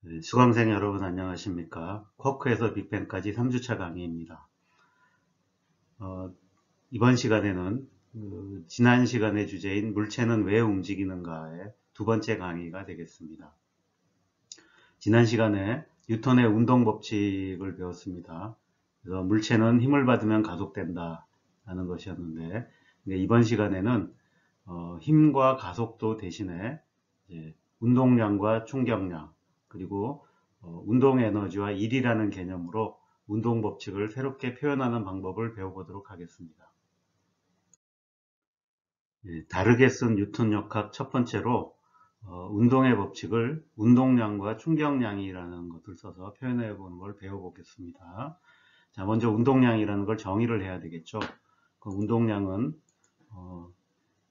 네, 수강생 여러분 안녕하십니까? 쿼크에서 빅뱅까지 3주차 강의입니다. 이번 시간에는 지난 시간의 주제인 물체는 왜 움직이는가의 두 번째 강의가 되겠습니다. 지난 시간에 뉴턴의 운동 법칙을 배웠습니다. 그래서 물체는 힘을 받으면 가속된다 라는 것이었는데, 이번 시간에는 힘과 가속도 대신에 운동량과 충격량, 그리고 운동 에너지와 일이라는 개념으로 운동 법칙을 새롭게 표현하는 방법을 배워보도록 하겠습니다. 다르게 쓴 뉴턴 역학 첫 번째로 운동의 법칙을 운동량과 충격량이라는 것을 써서 표현해 보는 걸 배워보겠습니다. 자, 먼저 운동량이라는 걸 정의를 해야 되겠죠. 그 운동량은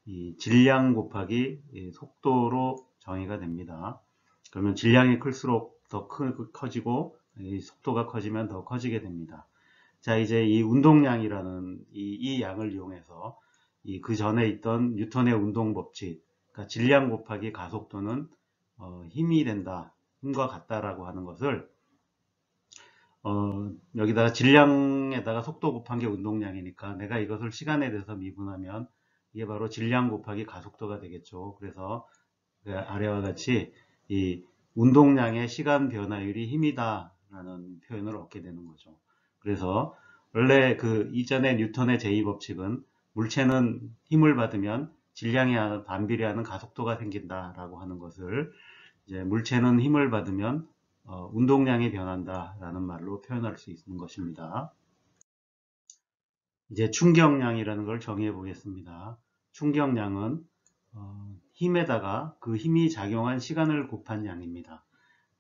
이 질량 곱하기 속도로 정의가 됩니다. 그러면 질량이 클수록 더 커지고 속도가 커지면 더 커지게 됩니다. 자, 이제 이 운동량이라는 이 양을 이용해서 그 전에 있던 뉴턴의 운동 법칙, 그러니까 질량 곱하기 가속도는 힘이 된다, 힘과 같다라고 하는 것을 여기다가 질량에다가 속도 곱한 게 운동량이니까 내가 이것을 시간에 대해서 미분하면 이게 바로 질량 곱하기 가속도가 되겠죠. 그래서 아래와 같이 이 운동량의 시간 변화율이 힘이다 라는 표현을 얻게 되는 거죠. 그래서 원래 그 이전에 뉴턴의 제2법칙은 물체는 힘을 받으면 질량에 반비례하는 가속도가 생긴다 라고 하는 것을 이제 물체는 힘을 받으면 운동량이 변한다 라는 말로 표현할 수 있는 것입니다. 이제 충격량이라는 걸 정의해 보겠습니다. 충격량은 힘에다가 그 힘이 작용한 시간을 곱한 양입니다.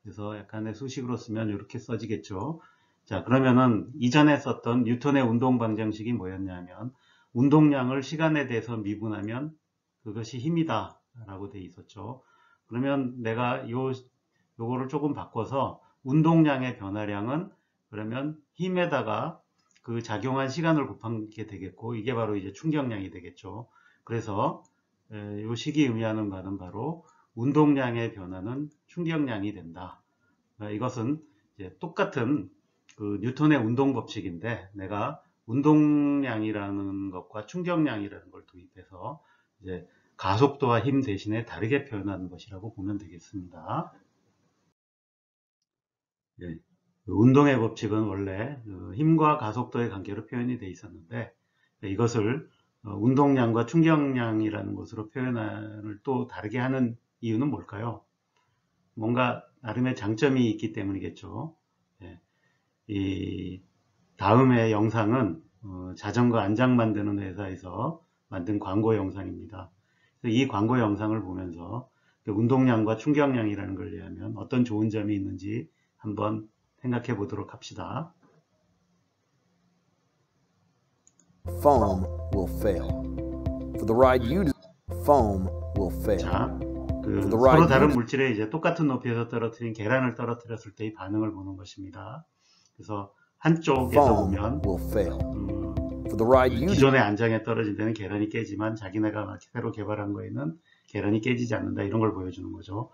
그래서 약간의 수식으로 쓰면 이렇게 써지겠죠. 자, 그러면은 이전에 썼던 뉴턴의 운동 방정식이 뭐였냐면 운동량을 시간에 대해서 미분하면 그것이 힘이다 라고 돼 있었죠. 그러면 내가 요거를 조금 바꿔서 운동량의 변화량은 그러면 힘에다가 그 작용한 시간을 곱한 게 되겠고, 이게 바로 이제 충격량이 되겠죠. 그래서 이 식이 의미하는 바는 바로 운동량의 변화는 충격량이 된다. 이것은 이제 똑같은 그 뉴턴의 운동 법칙인데 내가 운동량이라는 것과 충격량이라는 걸 도입해서 이제 가속도와 힘 대신에 다르게 표현하는 것이라고 보면 되겠습니다. 예, 운동의 법칙은 원래 힘과 가속도의 관계로 표현이 되어 있었는데 이것을 운동량과 충격량이라는 것으로 표현을 또 다르게 하는 이유는 뭘까요? 뭔가 나름의 장점이 있기 때문이겠죠. 예, 이 다음의 영상은 자전거 안장 만드는 회사에서 만든 광고 영상입니다. 이 광고 영상을 보면서 운동량과 충격량이라는 걸 이해하면 어떤 좋은 점이 있는지 한번 생각해 보도록 합시다. Foam will fail. For the ride you foam will fail. 자, 서로 다른 물질에 이제 똑같은 높이에서 떨어뜨린 계란을 떨어뜨렸을 때의 반응을 보는 것입니다. 그래서 한쪽에서 보면 기존의 안장에 떨어진 데는 계란이 깨지만 자기네가 새로 개발한 거에는 계란이 깨지지 않는다, 이런 걸 보여주는 거죠.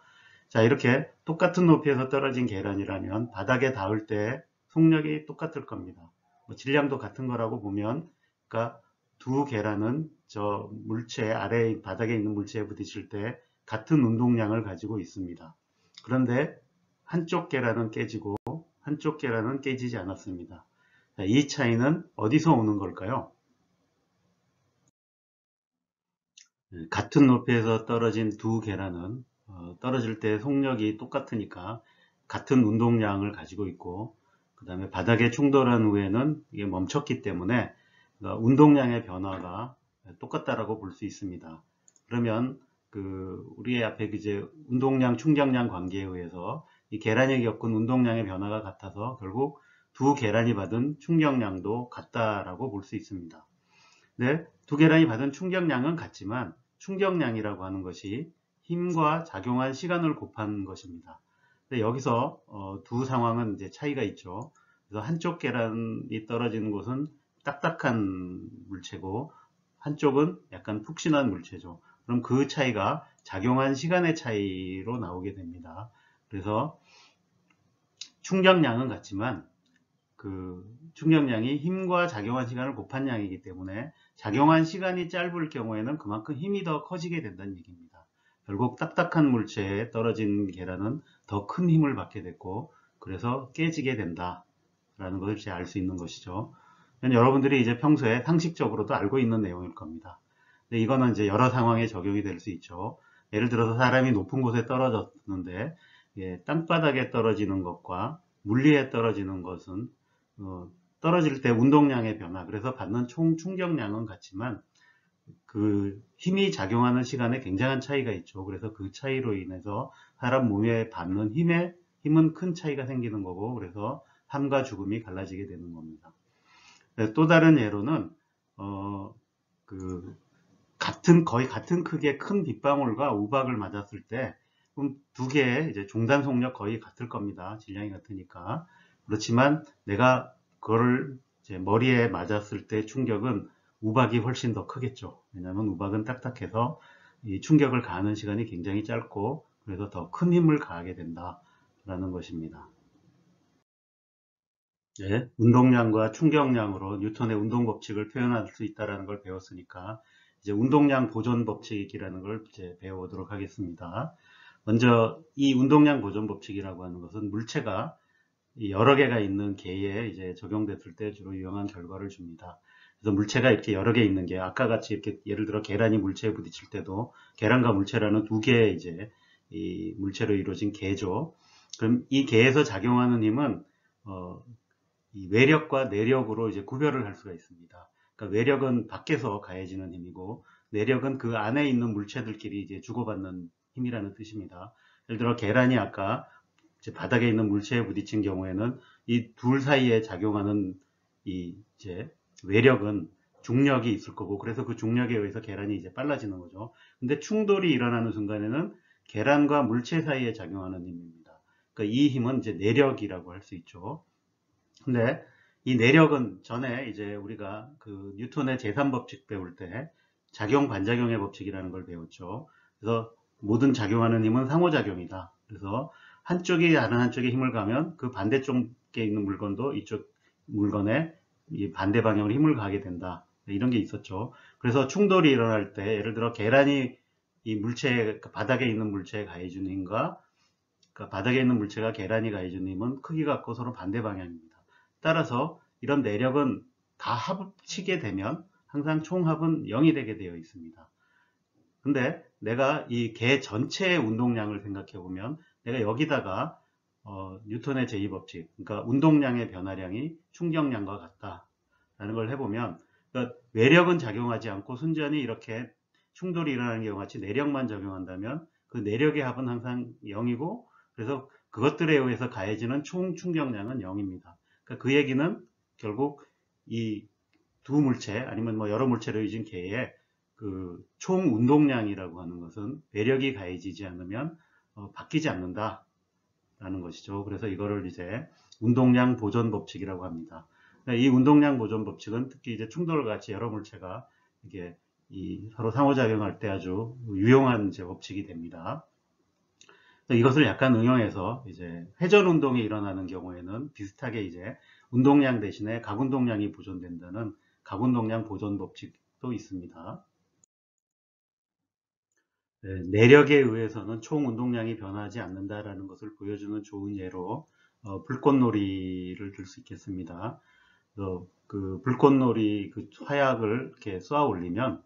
자, 이렇게 똑같은 높이에서 떨어진 계란이라면 바닥에 닿을 때 속력이 똑같을 겁니다. 질량도 같은 거라고 보면, 그러니까 두 계란은 저 물체 아래 바닥에 있는 물체에 부딪힐 때 같은 운동량을 가지고 있습니다. 그런데 한쪽 계란은 깨지고 한쪽 계란은 깨지지 않았습니다. 자, 이 차이는 어디서 오는 걸까요? 같은 높이에서 떨어진 두 계란은 떨어질 때 속력이 똑같으니까 같은 운동량을 가지고 있고, 그 다음에 바닥에 충돌한 후에는 이게 멈췄기 때문에 운동량의 변화가 똑같다라고 볼 수 있습니다. 그러면 우리의 앞에 이제 운동량 충격량 관계에 의해서 이 계란이 겪은 운동량의 변화가 같아서 결국 두 계란이 받은 충격량도 같다라고 볼 수 있습니다. 네, 두 계란이 받은 충격량은 같지만 충격량이라고 하는 것이 힘과 작용한 시간을 곱한 것입니다. 근데 여기서 두 상황은 이제 차이가 있죠. 그래서 한쪽 계란이 떨어지는 곳은 딱딱한 물체고 한쪽은 약간 푹신한 물체죠. 그럼 그 차이가 작용한 시간의 차이로 나오게 됩니다. 그래서 충격량은 같지만 그 충격량이 힘과 작용한 시간을 곱한 양이기 때문에 작용한 시간이 짧을 경우에는 그만큼 힘이 더 커지게 된다는 얘기입니다. 결국 딱딱한 물체에 떨어진 계란은 더 큰 힘을 받게 됐고 그래서 깨지게 된다라는 것을 이제 알 수 있는 것이죠. 여러분들이 이제 평소에 상식적으로도 알고 있는 내용일 겁니다. 근데 이거는 이제 여러 상황에 적용이 될 수 있죠. 예를 들어서 사람이 높은 곳에 떨어졌는데 땅바닥에 떨어지는 것과 물리에 떨어지는 것은 떨어질 때 운동량의 변화, 그래서 받는 총 충격량은 같지만 그 힘이 작용하는 시간에 굉장한 차이가 있죠. 그래서 그 차이로 인해서 사람 몸에 받는 힘은 큰 차이가 생기는 거고, 그래서 삶과 죽음이 갈라지게 되는 겁니다. 또 다른 예로는 거의 같은 크기의 큰 빗방울과 우박을 맞았을 때 두 개의 이제 종단 속력 거의 같을 겁니다. 질량이 같으니까. 그렇지만 내가 그거를 이제 머리에 맞았을 때 충격은 우박이 훨씬 더 크겠죠. 왜냐하면 우박은 딱딱해서 이 충격을 가하는 시간이 굉장히 짧고 그래서 더 큰 힘을 가하게 된다라는 것입니다. 네, 운동량과 충격량으로 뉴턴의 운동 법칙을 표현할 수 있다는 걸 배웠으니까 이제 운동량 보존 법칙이라는 걸 이제 배워보도록 하겠습니다. 먼저 이 운동량 보존 법칙이라고 하는 것은 물체가 여러 개가 있는 개에 이제 적용됐을 때 주로 유용한 결과를 줍니다. 그래서 물체가 이렇게 여러 개 있는 게 아까 같이 이렇게 예를 들어 계란이 물체에 부딪힐 때도 계란과 물체라는 두 개의 이제 이 물체로 이루어진 개죠. 그럼 이 개에서 작용하는 힘은 이 외력과 내력으로 이제 구별을 할 수가 있습니다. 그러니까 외력은 밖에서 가해지는 힘이고 내력은 그 안에 있는 물체들끼리 이제 주고받는 힘이라는 뜻입니다. 예를 들어 계란이 아까 이제 바닥에 있는 물체에 부딪힌 경우에는 이 둘 사이에 작용하는 이 이제 외력은 중력이 있을 거고 그래서 그 중력에 의해서 계란이 이제 빨라지는 거죠. 근데 충돌이 일어나는 순간에는 계란과 물체 사이에 작용하는 힘입니다. 그러니까 이 힘은 이제 내력이라고 할 수 있죠. 근데 이 내력은 전에 이제 우리가 그 뉴턴의 제3법칙 배울 때 작용 반작용의 법칙이라는 걸 배웠죠. 그래서 모든 작용하는 힘은 상호작용이다. 그래서 한쪽이 다른 한쪽에 힘을 가면 그 반대쪽에 있는 물건도 이쪽 물건에 이 반대 방향으로 힘을 가하게 된다. 이런 게 있었죠. 그래서 충돌이 일어날 때 예를 들어 계란이 이 물체 바닥에 있는 물체에 가해주는 힘과 그러니까 바닥에 있는 물체가 계란이 가해주는 힘은 크기가 같고 서로 반대 방향입니다. 따라서 이런 내력은 다 합치게 되면 항상 총합은 0이 되게 되어 있습니다. 근데 내가 이 개 전체의 운동량을 생각해 보면 내가 여기다가 뉴턴의 제2법칙, 그러니까 운동량의 변화량이 충격량과 같다라는 걸 해보면 그러니까 외력은 작용하지 않고 순전히 이렇게 충돌이 일어나는 경우 같이 내력만 적용한다면 그 내력의 합은 항상 0이고 그래서 그것들에 의해서 가해지는 총 충격량은 0입니다. 그러니까 그 얘기는 결국 이 두 물체 아니면 뭐 여러 물체로 이어진 개의 그 총 운동량이라고 하는 것은 외력이 가해지지 않으면 바뀌지 않는다라는 것이죠. 그래서 이거를 이제 운동량 보존 법칙이라고 합니다. 이 운동량 보존 법칙은 특히 이제 충돌과 같이 여러 물체가 이게 서로 상호작용할 때 아주 유용한 이제 법칙이 됩니다. 이것을 약간 응용해서 이제 회전 운동이 일어나는 경우에는 비슷하게 이제 운동량 대신에 각운동량이 보존된다는 각운동량 보존 법칙도 있습니다. 내력에 의해서는 총 운동량이 변하지 않는다라는 것을 보여주는 좋은 예로 불꽃놀이를 들 수 있겠습니다. 그 불꽃놀이 그 화약을 이렇게 쏘아 올리면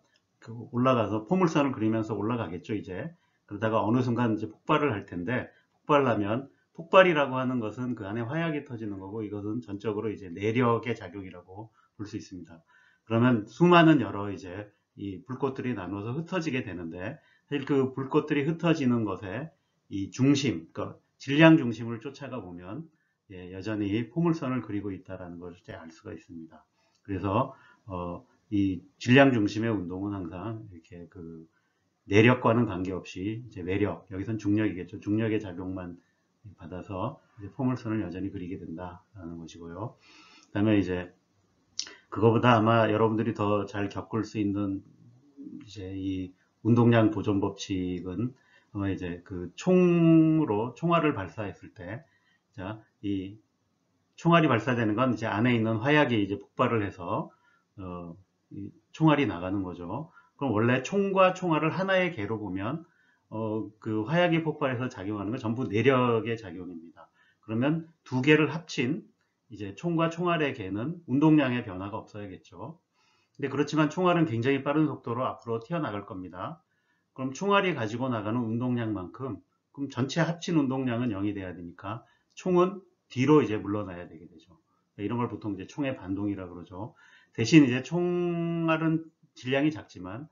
올라가서 포물선을 그리면서 올라가겠죠 이제. 그러다가 어느 순간 이제 폭발을 할 텐데 폭발하면 폭발이라고 하는 것은 그 안에 화약이 터지는 거고 이것은 전적으로 이제 내력의 작용이라고 볼 수 있습니다. 그러면 수많은 여러 이제 이 불꽃들이 나눠서 흩어지게 되는데 사실 그 불꽃들이 흩어지는 것에 이 중심, 그러니까 질량 중심을 쫓아가 보면 여전히 포물선을 그리고 있다는 것을 알 수가 있습니다. 그래서 이 질량 중심의 운동은 항상 이렇게 그 내력과는 관계없이 이제 외력, 여기선 중력이겠죠. 중력의 작용만 받아서 이제 포물선을 여전히 그리게 된다라는 것이고요. 그다음에 이제 그거보다 아마 여러분들이 더 잘 겪을 수 있는 이제 이 운동량 보존 법칙은 아마 이제 그 총알을 발사했을 때 자, 이 총알이 발사되는 건 이제 안에 있는 화약이 이제 폭발을 해서 이 총알이 나가는 거죠. 그럼 원래 총과 총알을 하나의 개로 보면 그 화약이 폭발해서 작용하는 건 전부 내력의 작용입니다. 그러면 두 개를 합친 이제 총과 총알의 개는 운동량의 변화가 없어야겠죠. 근데 그렇지만 총알은 굉장히 빠른 속도로 앞으로 튀어나갈 겁니다. 그럼 총알이 가지고 나가는 운동량만큼 그럼 전체 합친 운동량은 0이 돼야 되니까 총은 뒤로 이제 물러나야 되게 되죠. 이런 걸 보통 이제 총의 반동이라 그러죠. 대신 이제 총알은 질량이 작지만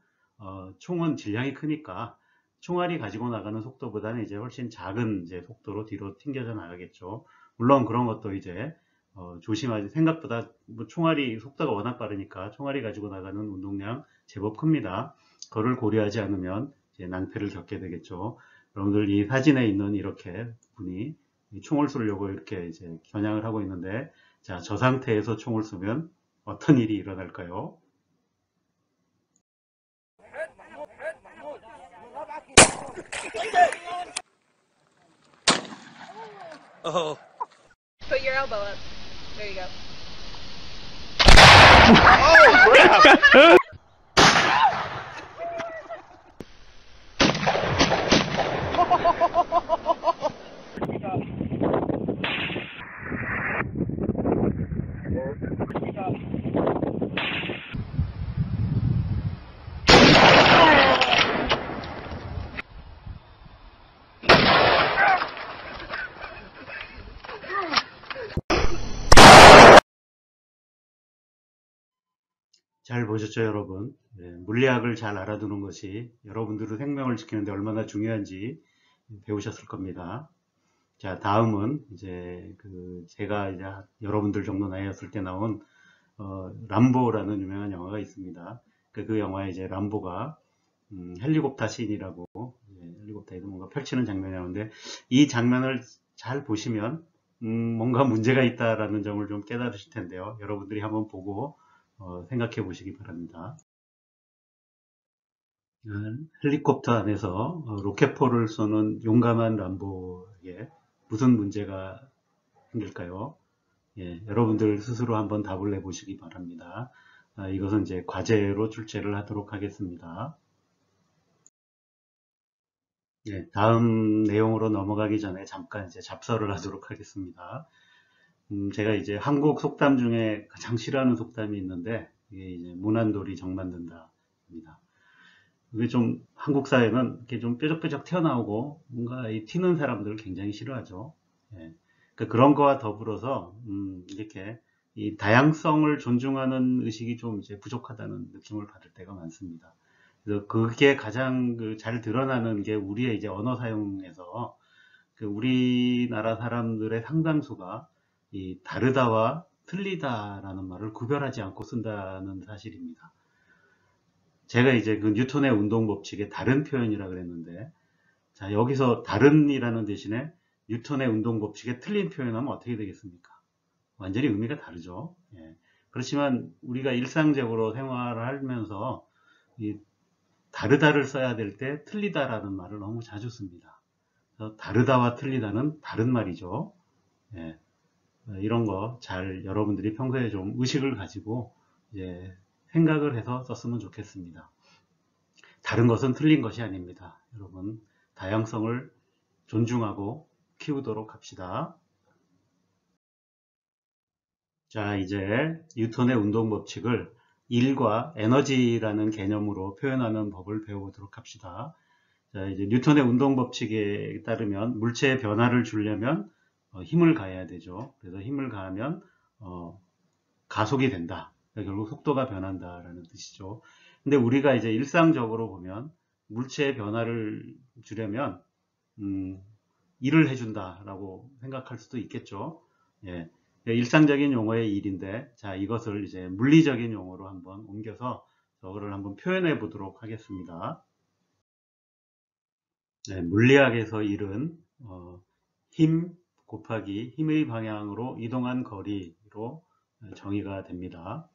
총은 질량이 크니까 총알이 가지고 나가는 속도보다는 이제 훨씬 작은 이제 속도로 뒤로 튕겨져 나가겠죠. 물론 그런 것도 이제 조심하지. 생각보다 뭐 총알이 속도가 워낙 빠르니까 총알이 가지고 나가는 운동량 제법 큽니다. 그거를 고려하지 않으면 이제 낭패를 겪게 되겠죠. 여러분들 이 사진에 있는 이렇게 분이 총을 쏘려고 이렇게 이제 겨냥을 하고 있는데, 자, 저 상태에서 총을 쏘면 어떤 일이 일어날까요? Put your elbow up. There you go. 잘 보셨죠, 여러분? 네, 물리학을 잘 알아두는 것이 여러분들의 생명을 지키는데 얼마나 중요한지 배우셨을 겁니다. 자, 다음은 이제 제가 이제 여러분들 정도 나이였을 때 나온 람보라는 유명한 영화가 있습니다. 그 영화에 이제 람보가 헬리콥터 씬이라고 헬리콥터에서 뭔가 펼치는 장면이 나오는데, 이 장면을 잘 보시면 뭔가 문제가 있다라는 점을 좀 깨달으실 텐데요. 여러분들이 한번 보고 생각해 보시기 바랍니다. 헬리콥터 안에서 로켓포를 쏘는 용감한 람보에게 무슨 문제가 생길까요? 예, 여러분들 스스로 한번 답을 내보시기 바랍니다. 이것은 이제 과제로 출제를 하도록 하겠습니다. 예, 다음 내용으로 넘어가기 전에 잠깐 이제 잡서를 하도록 하겠습니다. 제가 이제 한국 속담 중에 가장 싫어하는 속담이 있는데, 이게 이제 무난돌이 정 만든다입니다. 이게 좀 한국 사회는 이렇게 좀 뾰족뾰족 튀어나오고 뭔가 이 튀는 사람들을 굉장히 싫어하죠. 예. 그러니까 그런 거와 더불어서 이렇게 이 다양성을 존중하는 의식이 좀 이제 부족하다는 느낌을 받을 때가 많습니다. 그래서 그게 가장 잘 드러나는 게 우리의 이제 언어 사용에서 우리나라 사람들의 상당수가 이 다르다와 틀리다라는 말을 구별하지 않고 쓴다는 사실입니다. 제가 이제 뉴턴의 운동 법칙의 다른 표현이라 그랬는데, 자, 여기서 다른이라는 대신에 뉴턴의 운동 법칙에 틀린 표현하면 어떻게 되겠습니까? 완전히 의미가 다르죠. 예. 그렇지만 우리가 일상적으로 생활을 하면서 이 다르다를 써야 될 때 틀리다라는 말을 너무 자주 씁니다. 그래서 다르다와 틀리다는 다른 말이죠. 예. 이런 거 잘 여러분들이 평소에 좀 의식을 가지고 이제 생각을 해서 썼으면 좋겠습니다. 다른 것은 틀린 것이 아닙니다. 여러분, 다양성을 존중하고 키우도록 합시다. 자, 이제 뉴턴의 운동 법칙을 일과 에너지라는 개념으로 표현하는 법을 배워보도록 합시다. 자, 이제 뉴턴의 운동 법칙에 따르면 물체의 변화를 주려면 힘을 가해야 되죠. 그래서 힘을 가하면 가속이 된다. 그러니까 결국 속도가 변한다라는 뜻이죠. 근데 우리가 이제 일상적으로 보면 물체의 변화를 주려면 일을 해준다라고 생각할 수도 있겠죠. 예. 일상적인 용어의 일인데, 자, 이것을 이제 물리적인 용어로 한번 옮겨서 저거를 한번 표현해 보도록 하겠습니다. 네, 물리학에서 일은 힘 곱하기 힘의 방향으로 이동한 거리로 정의가 됩니다.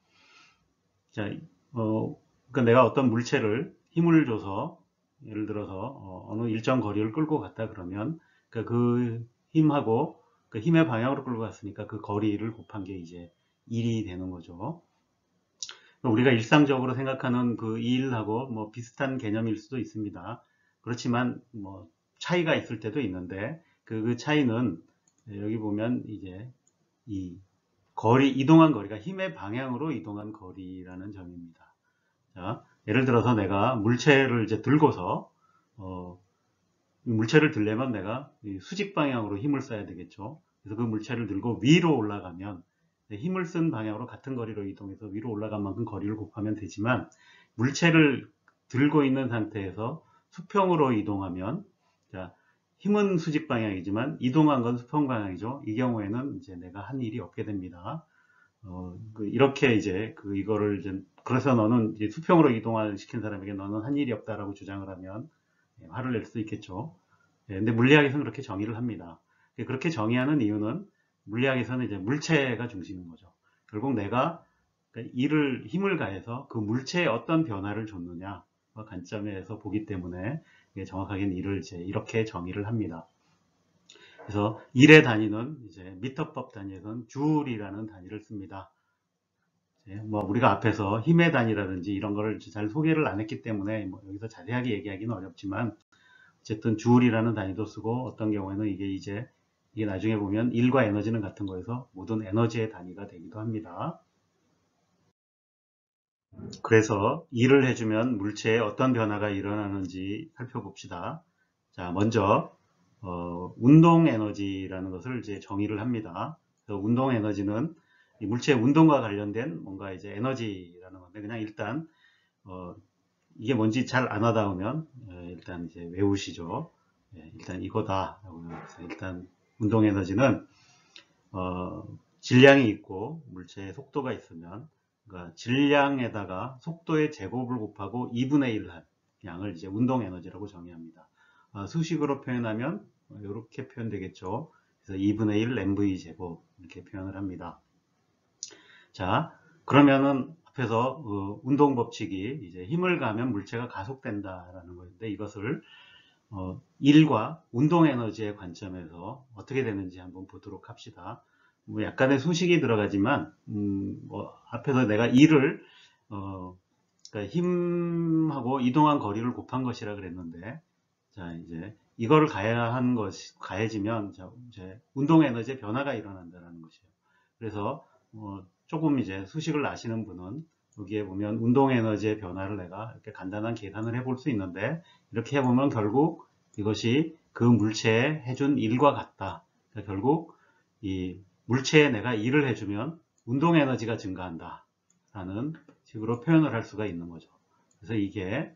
자, 그러니까 내가 어떤 물체를 힘을 줘서 예를 들어서 어느 일정 거리를 끌고 갔다 그러면 그 힘하고 그 힘의 방향으로 끌고 갔으니까 그 거리를 곱한 게 이제 1이 되는 거죠. 우리가 일상적으로 생각하는 그 1하고 뭐 비슷한 개념일 수도 있습니다. 그렇지만 뭐 차이가 있을 때도 있는데 그 차이는 여기 보면 이제 이 이동한 거리가 힘의 방향으로 이동한 거리라는 점입니다. 자, 예를 들어서 내가 물체를 이제 들고서 물체를 들려면 내가 수직 방향으로 힘을 써야 되겠죠. 그래서 그 물체를 들고 위로 올라가면 힘을 쓴 방향으로 같은 거리로 이동해서 위로 올라간 만큼 거리를 곱하면 되지만 물체를 들고 있는 상태에서 수평으로 이동하면 자, 힘은 수직 방향이지만 이동한 건 수평 방향이죠. 이 경우에는 이제 내가 한 일이 없게 됩니다. 이렇게 이제 이거를 이제 그래서 너는 이제 수평으로 이동을 시킨 사람에게 너는 한 일이 없다라고 주장을 하면 화를 낼 수도 있겠죠. 근데 물리학에서는 그렇게 정의를 합니다. 그렇게 정의하는 이유는 물리학에서는 이제 물체가 중심인 거죠. 결국 내가 힘을 가해서 그 물체에 어떤 변화를 줬느냐 관점에서 보기 때문에 정확하게는 일을 이제 이렇게 정의를 합니다. 그래서 일의 단위는 이제 미터법 단위에서는 줄이라는 단위를 씁니다. 뭐 우리가 앞에서 힘의 단위라든지 이런 거를 잘 소개를 안 했기 때문에 뭐 여기서 자세하게 얘기하기는 어렵지만 어쨌든 줄이라는 단위도 쓰고 어떤 경우에는 이게 나중에 보면 일과 에너지는 같은 거여서 모든 에너지의 단위가 되기도 합니다. 그래서 일을 해주면 물체에 어떤 변화가 일어나는지 살펴봅시다. 자, 먼저 운동 에너지라는 것을 이제 정의를 합니다. 그래서 운동 에너지는 이 물체의 운동과 관련된 뭔가 이제 에너지라는 건데 그냥 일단 이게 뭔지 잘 안 와닿으면 일단 이제 외우시죠. 일단 이거다. 일단 운동 에너지는 질량이 있고 물체의 속도가 있으면 그러니까 질량에다가 속도의 제곱을 곱하고 2분의 1 한 양을 이제 운동 에너지라고 정의합니다. 수식으로 표현하면 이렇게 표현되겠죠. 그래서 2분의 1 mv 제곱 이렇게 표현을 합니다. 자, 그러면은 앞에서 운동 법칙이 이제 힘을 가하면 물체가 가속된다라는 거인데 이것을 일과 운동 에너지의 관점에서 어떻게 되는지 한번 보도록 합시다. 뭐 약간의 수식이 들어가지만 뭐 앞에서 내가 일을 그러니까 힘하고 이동한 거리를 곱한 것이라 그랬는데 자 이제 이거를 가해지면 이제 운동 에너지의 변화가 일어난다는 것이에요. 그래서 조금 이제 수식을 아시는 분은 여기에 보면 운동 에너지의 변화를 내가 이렇게 간단한 계산을 해볼 수 있는데 이렇게 해보면 결국 이것이 그 물체에 해준 일과 같다. 그러니까 결국 이 물체에 내가 일을 해주면 운동 에너지가 증가한다 라는 식으로 표현을 할 수가 있는 거죠. 그래서 이게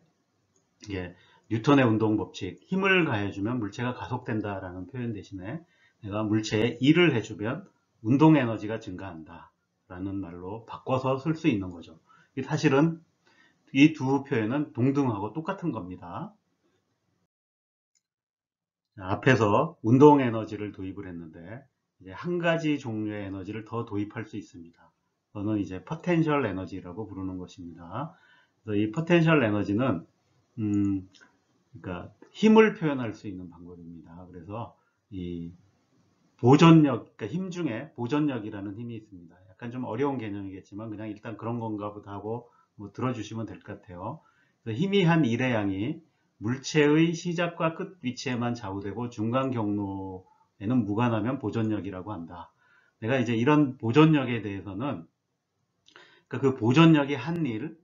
뉴턴의 운동 법칙, 힘을 가해주면 물체가 가속된다 라는 표현 대신에 내가 물체에 일을 해주면 운동 에너지가 증가한다 라는 말로 바꿔서 쓸 수 있는 거죠. 사실은 이 두 표현은 동등하고 똑같은 겁니다. 앞에서 운동 에너지를 도입을 했는데 이제 한 가지 종류의 에너지를 더 도입할 수 있습니다. 그거는 이제 포텐셜 에너지라고 부르는 것입니다. 그래서 이 포텐셜 에너지는 그러니까 힘을 표현할 수 있는 방법입니다. 그래서 이 보존력, 그러니까 힘 중에 보존력이라는 힘이 있습니다. 약간 좀 어려운 개념이겠지만 그냥 일단 그런 건가 보다 하고 뭐 들어주시면 될 것 같아요. 그래서 힘이 한 일의 양이 물체의 시작과 끝 위치에만 좌우되고 중간 경로에는 무관하면 보존력이라고 한다. 내가 이제 이런 보존력에 대해서는 그러니까 그 보존력이 한 일을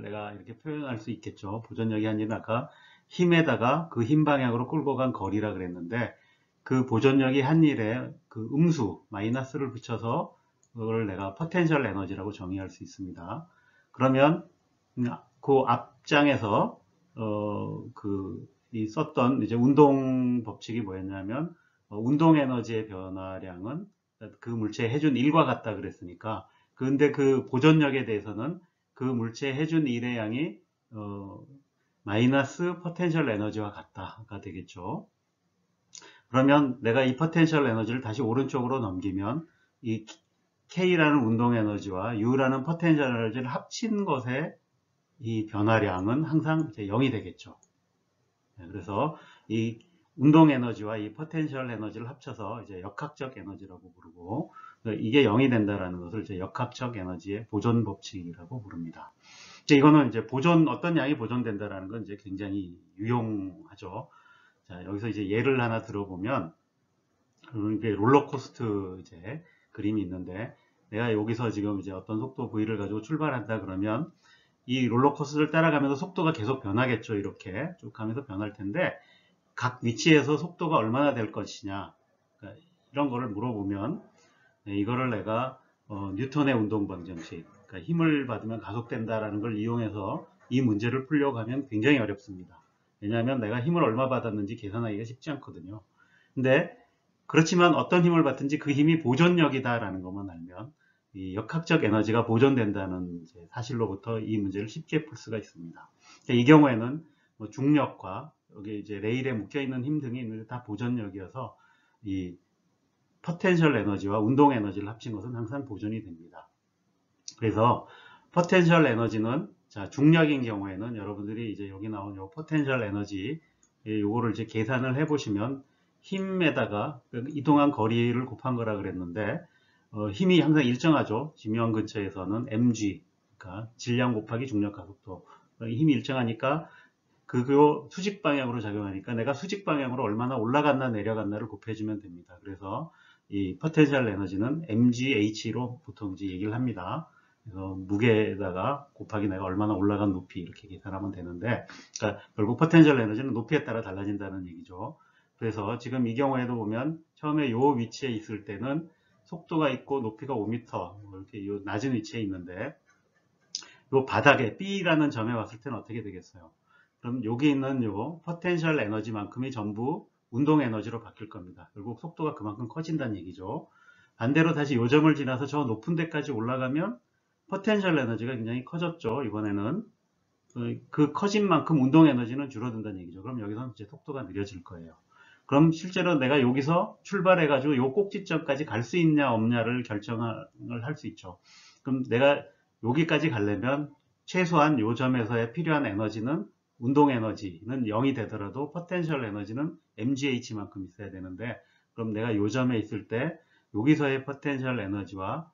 내가 이렇게 표현할 수 있겠죠. 보존력이 한 일은 아까 힘에다가 그 힘 방향으로 끌고 간 거리라 그랬는데 그 보존력이 한 일에 그 음수 마이너스를 붙여서 그걸 내가 포텐셜 에너지라고 정의할 수 있습니다. 그러면 그 앞장에서 썼던 이제 운동 법칙이 뭐였냐면 운동 에너지의 변화량은 그 물체에 해준 일과 같다 그랬으니까 근데 그 보존력에 대해서는 그 물체에 해준 일의 양이 마이너스 포텐셜 에너지와 같다가 되겠죠. 그러면 내가 이 포텐셜 에너지를 다시 오른쪽으로 넘기면 이 K라는 운동 에너지와 U라는 포텐셜 에너지를 합친 것의 이 변화량은 항상 이제 0이 되겠죠. 그래서 이 운동 에너지와 이 포텐셜 에너지를 합쳐서 이제 역학적 에너지라고 부르고, 이게 0이 된다라는 것을 이제 역학적 에너지의 보존 법칙이라고 부릅니다. 이거는 이제 어떤 양이 보존된다라는 건 이제 굉장히 유용하죠. 자, 여기서 이제 예를 하나 들어보면, 이게 롤러코스터 이제 그림이 있는데, 내가 여기서 지금 이제 어떤 속도 V를 가지고 출발한다 그러면, 이 롤러코스터를 따라가면서 속도가 계속 변하겠죠. 이렇게 쭉 가면서 변할 텐데, 각 위치에서 속도가 얼마나 될 것이냐, 그러니까 이런 거를 물어보면, 이거를 내가 뉴턴의 운동 방정식, 그러니까 힘을 받으면 가속된다라는 걸 이용해서 이 문제를 풀려고 하면 굉장히 어렵습니다. 왜냐하면 내가 힘을 얼마 받았는지 계산하기가 쉽지 않거든요. 근데 그렇지만 어떤 힘을 받든지 그 힘이 보존력이다라는 것만 알면 이 역학적 에너지가 보존된다는 사실로부터 이 문제를 쉽게 풀 수가 있습니다. 이 경우에는 뭐 중력과 여기 이제 레일에 묶여 있는 힘 등이 있는데 다 보존력이어서 이 포텐셜 에너지와 운동 에너지를 합친 것은 항상 보존이 됩니다. 그래서 포텐셜 에너지는 자, 중력인 경우에는 여러분들이 이제 여기 나온 요 포텐셜 에너지 요거를 이제 계산을 해 보시면 힘에다가 이동한 거리를 곱한 거라 그랬는데 힘이 항상 일정하죠. 지면 근처에서는 mg, 그러니까 질량 곱하기 중력 가속도. 힘이 일정하니까 그거 수직 방향으로 작용하니까 내가 수직 방향으로 얼마나 올라갔나 내려갔나를 곱해주면 됩니다. 그래서 이 포텐셜 에너지는 mgh로 보통 이제 얘기를 합니다. 그래서 무게에다가 곱하기 내가 얼마나 올라간 높이 이렇게 계산하면 되는데, 그러니까 결국 포텐셜 에너지는 높이에 따라 달라진다는 얘기죠. 그래서 지금 이 경우에도 보면 처음에 요 위치에 있을 때는 속도가 있고 높이가 5m 이렇게 요 낮은 위치에 있는데, 요 바닥에 B라는 점에 왔을 때는 어떻게 되겠어요? 그럼 여기 있는 요 포텐셜 에너지만큼이 전부 운동 에너지로 바뀔 겁니다. 결국 속도가 그만큼 커진다는 얘기죠. 반대로 다시 요 점을 지나서 저 높은 데까지 올라가면 포텐셜 에너지가 굉장히 커졌죠. 이번에는 그 커진 만큼 운동 에너지는 줄어든다는 얘기죠. 그럼 여기서는 이제 속도가 느려질 거예요. 그럼 실제로 내가 여기서 출발해 가지고 요 꼭지점까지 갈 수 있냐 없냐를 결정을 할 수 있죠. 그럼 내가 여기까지 가려면 최소한 요 점에서의 필요한 에너지는 운동 에너지는 0이 되더라도 포텐셜 에너지는 mgh만큼 있어야 되는데, 그럼 내가 요 점에 있을 때 여기서의 포텐셜 에너지와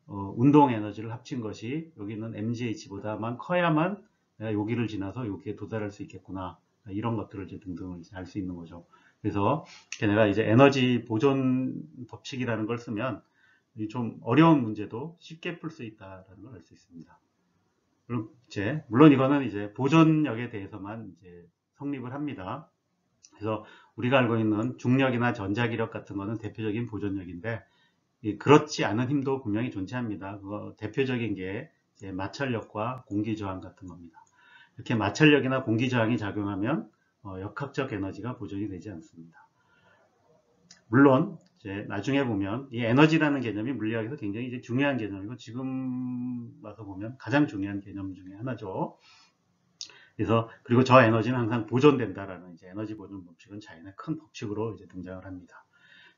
운동 에너지를 합친 것이 여기는 mgh보다만 커야만 내가 여기를 지나서 여기에 도달할 수 있겠구나. 이런 것들을 이제 등등을 알 수 있는 거죠. 그래서 내가 이제 에너지 보존 법칙이라는 걸 쓰면 좀 어려운 문제도 쉽게 풀 수 있다는 걸 알 수 있습니다. 그럼 이제 물론 이거는 이제 보존력에 대해서만 이제 성립을 합니다. 그래서 우리가 알고 있는 중력이나 전자기력 같은 거는 대표적인 보존력인데, 그렇지 않은 힘도 분명히 존재합니다. 그거 대표적인 게 이제 마찰력과 공기저항 같은 겁니다. 이렇게 마찰력이나 공기저항이 작용하면 역학적 에너지가 보존이 되지 않습니다. 물론 이제 나중에 보면 이 에너지라는 개념이 물리학에서 굉장히 이제 중요한 개념이고 지금 와서 보면 가장 중요한 개념 중에 하나죠. 그래서 그리고 저 에너지는 항상 보존된다라는 이제 에너지 보존 법칙은 자연의 큰 법칙으로 이제 등장을 합니다.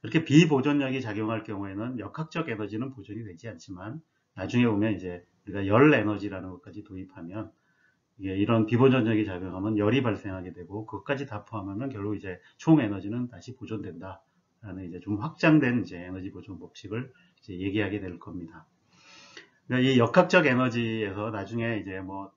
이렇게 비보존력이 작용할 경우에는 역학적 에너지는 보존이 되지 않지만 나중에 보면 이제 우리가 열 에너지라는 것까지 도입하면 이런 비보존력이 작용하면 열이 발생하게 되고 그것까지 다 포함하면 결국 이제 총 에너지는 다시 보존된다라는 이제 좀 확장된 이제 에너지 보존 법칙을 이제 얘기하게 될 겁니다. 그러니까 이 역학적 에너지에서 나중에 이제 뭐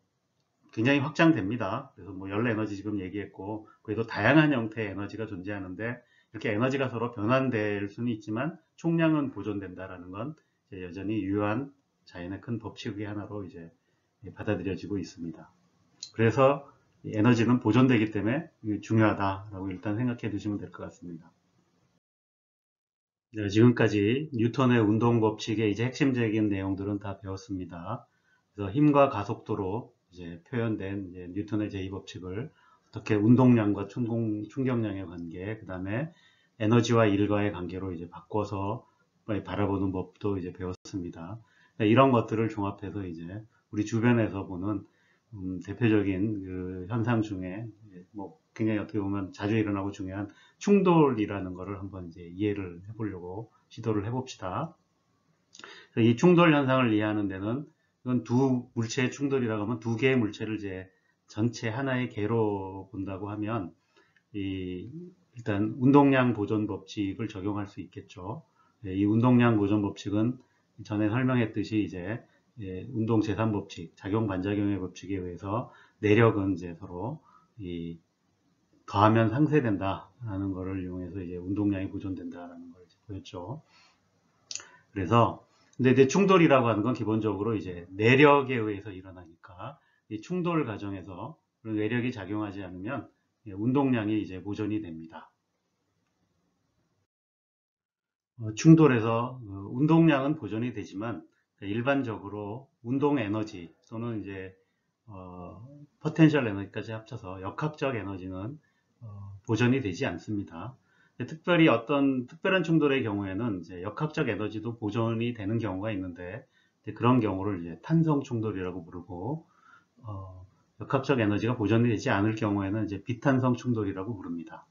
굉장히 확장됩니다. 그래서 뭐 열 에너지 지금 얘기했고 그래도 다양한 형태의 에너지가 존재하는데 이렇게 에너지가 서로 변환될 수는 있지만 총량은 보존된다라는 건 이제 여전히 유효한 자연의 큰 법칙의 하나로 이제 받아들여지고 있습니다. 그래서 에너지는 보존되기 때문에 중요하다라고 일단 생각해 두시면 될 것 같습니다. 네, 지금까지 뉴턴의 운동 법칙의 이제 핵심적인 내용들은 다 배웠습니다. 그래서 힘과 가속도로 이제 표현된 이제 뉴턴의 제2법칙을 어떻게 운동량과 충격량의 관계, 그 다음에 에너지와 일과의 관계로 이제 바꿔서 바라보는 법도 이제 배웠습니다. 이런 것들을 종합해서 이제 우리 주변에서 보는 대표적인 그 현상 중에 뭐 굉장히 어떻게 보면 자주 일어나고 중요한 충돌이라는 것을 한번 이제 이해를 해보려고 시도를 해봅시다. 이 충돌 현상을 이해하는 데는 이건 두 물체의 충돌이라고 하면 두 개의 물체를 이제 전체 하나의 개로 본다고 하면 이 일단 운동량 보존 법칙을 적용할 수 있겠죠. 이 운동량 보존 법칙은 전에 설명했듯이 이제 운동 재산 법칙, 작용 반작용의 법칙에 의해서 내력은 이제 서로 더하면 상쇄된다라는 것을 이용해서 이제 운동량이 보존된다라는 걸 보였죠. 그래서 근데 이제 충돌이라고 하는 건 기본적으로 이제 내력에 의해서 일어나니까 이 충돌 과정에서 내력이 작용하지 않으면 운동량이 이제 보존이 됩니다. 충돌해서 운동량은 보존이 되지만 일반적으로 운동 에너지 또는 이제 포텐셜 에너지까지 합쳐서 역학적 에너지는 보존이 되지 않습니다. 특별히 어떤 특별한 충돌의 경우에는 이제 역학적 에너지도 보존이 되는 경우가 있는데 그런 경우를 이제 탄성 충돌이라고 부르고 역학적 에너지가 보존이 되지 않을 경우에는 이제 비탄성 충돌이라고 부릅니다.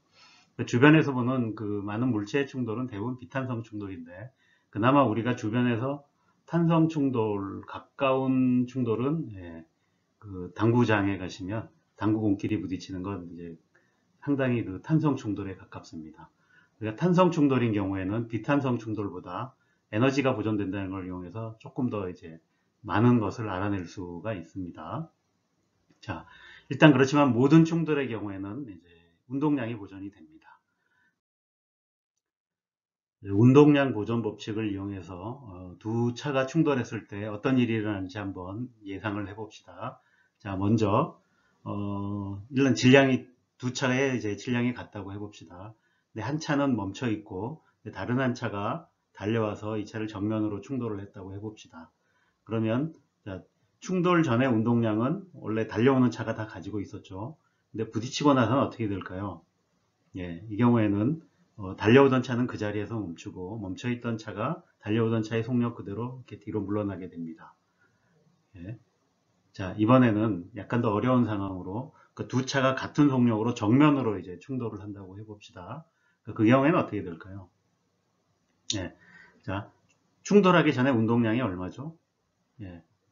주변에서 보는 그 많은 물체의 충돌은 대부분 비탄성 충돌인데 그나마 우리가 주변에서 탄성 충돌 가까운 충돌은 그 당구장에 가시면 당구공끼리 부딪히는 건 이제 상당히 그 탄성 충돌에 가깝습니다. 그러니까 탄성 충돌인 경우에는 비탄성 충돌보다 에너지가 보존된다는 걸 이용해서 조금 더 이제 많은 것을 알아낼 수가 있습니다. 자, 일단 그렇지만 모든 충돌의 경우에는 이제 운동량이 보존이 됩니다. 운동량 보존 법칙을 이용해서 두 차가 충돌했을 때 어떤 일이 일어나는지 한번 예상을 해봅시다. 자, 먼저 일단 두 차의 이제 질량이 같다고 해봅시다. 근데 한 차는 멈춰 있고 다른 한 차가 달려와서 이 차를 정면으로 충돌을 했다고 해봅시다. 그러면 자, 충돌 전의 운동량은 원래 달려오는 차가 다 가지고 있었죠. 근데 부딪히고 나서는 어떻게 될까요? 이 경우에는 달려오던 차는 그 자리에서 멈추고 멈춰있던 차가 달려오던 차의 속력 그대로 이렇게 뒤로 물러나게 됩니다. 자, 이번에는 약간 더 어려운 상황으로 그 두 차가 같은 속력으로 정면으로 이제 충돌을 한다고 해봅시다. 그 경우에는 어떻게 될까요? 자, 충돌하기 전에 운동량이 얼마죠?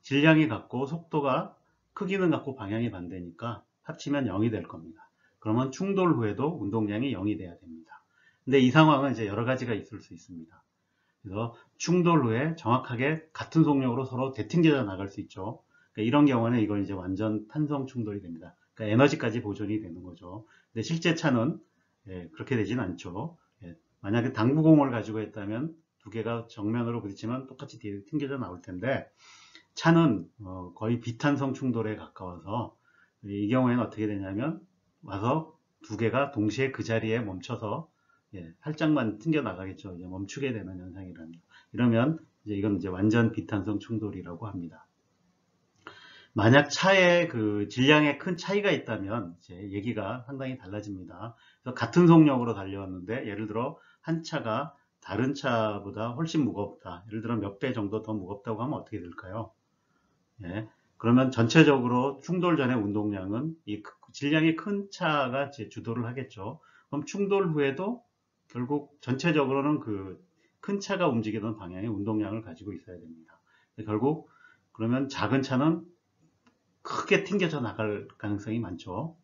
질량이 같고 속도가 크기는 같고 방향이 반대니까 합치면 0이 될 겁니다. 그러면 충돌 후에도 운동량이 0이 돼야 됩니다. 근데 이 상황은 이제 여러 가지가 있을 수 있습니다. 그래서 충돌 후에 정확하게 같은 속력으로 서로 되튕겨져 나갈 수 있죠. 그러니까 이런 경우는 이걸 이제 완전 탄성 충돌이 됩니다. 그러니까 에너지까지 보존이 되는 거죠. 근데 실제 차는 그렇게 되진 않죠. 만약에 당구공을 가지고 했다면 두 개가 정면으로 부딪히면 똑같이 뒤에 튕겨져 나올 텐데 차는 거의 비탄성 충돌에 가까워서 이 경우에는 어떻게 되냐면 와서 두 개가 동시에 그 자리에 멈춰서 살짝만 튕겨 나가겠죠. 이제 멈추게 되는 현상이랍니다. 이러면 이건 이제 완전 비탄성 충돌이라고 합니다. 만약 차의 그 질량에 큰 차이가 있다면 이제 얘기가 상당히 달라집니다. 그래서 같은 속력으로 달려왔는데 예를 들어 한 차가 다른 차보다 훨씬 무겁다. 예를 들어 몇 배 정도 더 무겁다고 하면 어떻게 될까요? 그러면 전체적으로 충돌 전의 운동량은 이 질량이 큰 차가 주도를 하겠죠. 그럼 충돌 후에도 결국 전체적으로는 그 큰 차가 움직이던 방향의 운동량을 가지고 있어야 됩니다. 결국 그러면 작은 차는 크게 튕겨져 나갈 가능성이 많죠.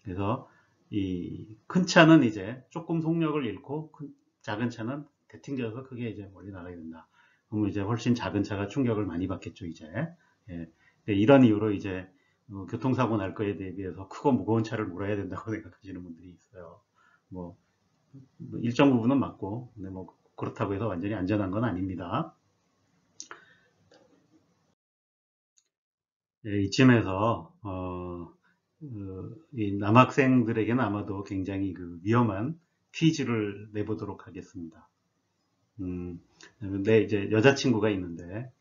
그래서 이 큰 차는 이제 조금 속력을 잃고 작은 차는 되튕겨서 크게 이제 멀리 나가게 된다. 그러면 이제 훨씬 작은 차가 충격을 많이 받겠죠, 이제. 이런 이유로 이제 교통사고 날 거에 대비해서 크고 무거운 차를 몰아야 된다고 생각하시는 분들이 있어요. 뭐 일정 부분은 맞고, 근데 뭐 그렇다고 해서 완전히 안전한 건 아닙니다. 이쯤에서 이 남학생들에게는 아마도 굉장히 그 위험한 퀴즈를 내보도록 하겠습니다. 내 이제 여자친구가 있는데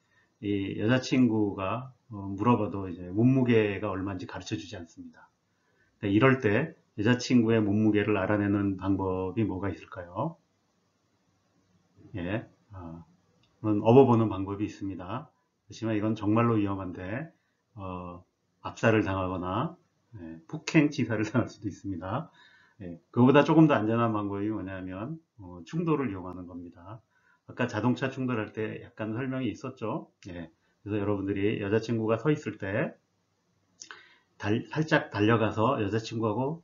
이 여자친구가 물어봐도 이제 몸무게가 얼마인지 가르쳐 주지 않습니다. 이럴 때 여자친구의 몸무게를 알아내는 방법이 뭐가 있을까요? 업어보는 방법이 있습니다. 하지만 이건 정말로 위험한데 압살을 당하거나 폭행치사를 당할 수도 있습니다. 그거보다 조금 더 안전한 방법이 뭐냐면 충돌을 이용하는 겁니다. 아까 자동차 충돌할 때 약간 설명이 있었죠. 그래서 여러분들이 여자친구가 서 있을 때 살짝 달려가서 여자친구하고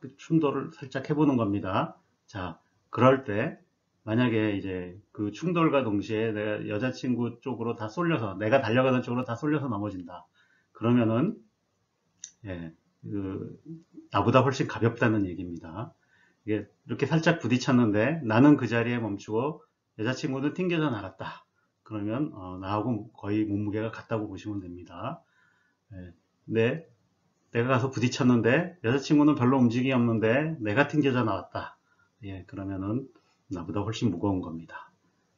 그 충돌을 살짝 해보는 겁니다. 자, 그럴 때 만약에 이제 그 충돌과 동시에 내가 여자친구 쪽으로 다 쏠려서, 내가 달려가던 쪽으로 다 쏠려서 넘어진다. 그러면은 예, 나보다 훨씬 가볍다는 얘기입니다. 이게 이렇게 살짝 부딪혔는데 나는 그 자리에 멈추고 여자친구는 튕겨져 나갔다. 그러면 나하고 거의 몸무게가 같다고 보시면 됩니다. 예, 근데 내가 가서 부딪혔는데 여자친구는 별로 움직임이 없는데 내가 튕겨져 나왔다. 예, 그러면은 나보다 훨씬 무거운 겁니다.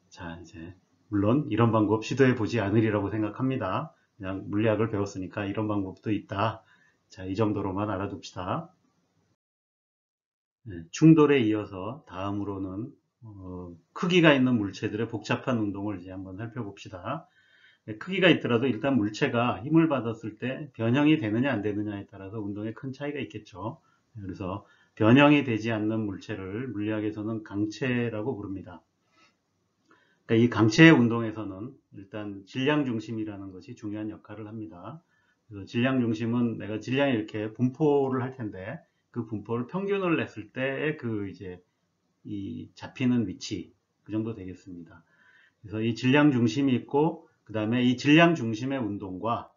자, 이제 물론 이런 방법 시도해 보지 않으리라고 생각합니다. 그냥 물리학을 배웠으니까 이런 방법도 있다. 자, 이 정도로만 알아둡시다. 네, 충돌에 이어서 다음으로는 크기가 있는 물체들의 복잡한 운동을 이제 한번 살펴봅시다. 네, 크기가 있더라도 일단 물체가 힘을 받았을 때 변형이 되느냐 안 되느냐에 따라서 운동에 큰 차이가 있겠죠. 그래서 변형이 되지 않는 물체를 물리학에서는 강체라고 부릅니다. 그러니까 이 강체의 운동에서는 일단 질량 중심이라는 것이 중요한 역할을 합니다. 그래서 질량 중심은 내가 질량이 이렇게 분포를 할 텐데 그 분포를 평균을 냈을 때의 그 이제 이 잡히는 위치 그 정도 되겠습니다. 그래서 이 질량 중심이 있고 그 다음에 이 질량 중심의 운동과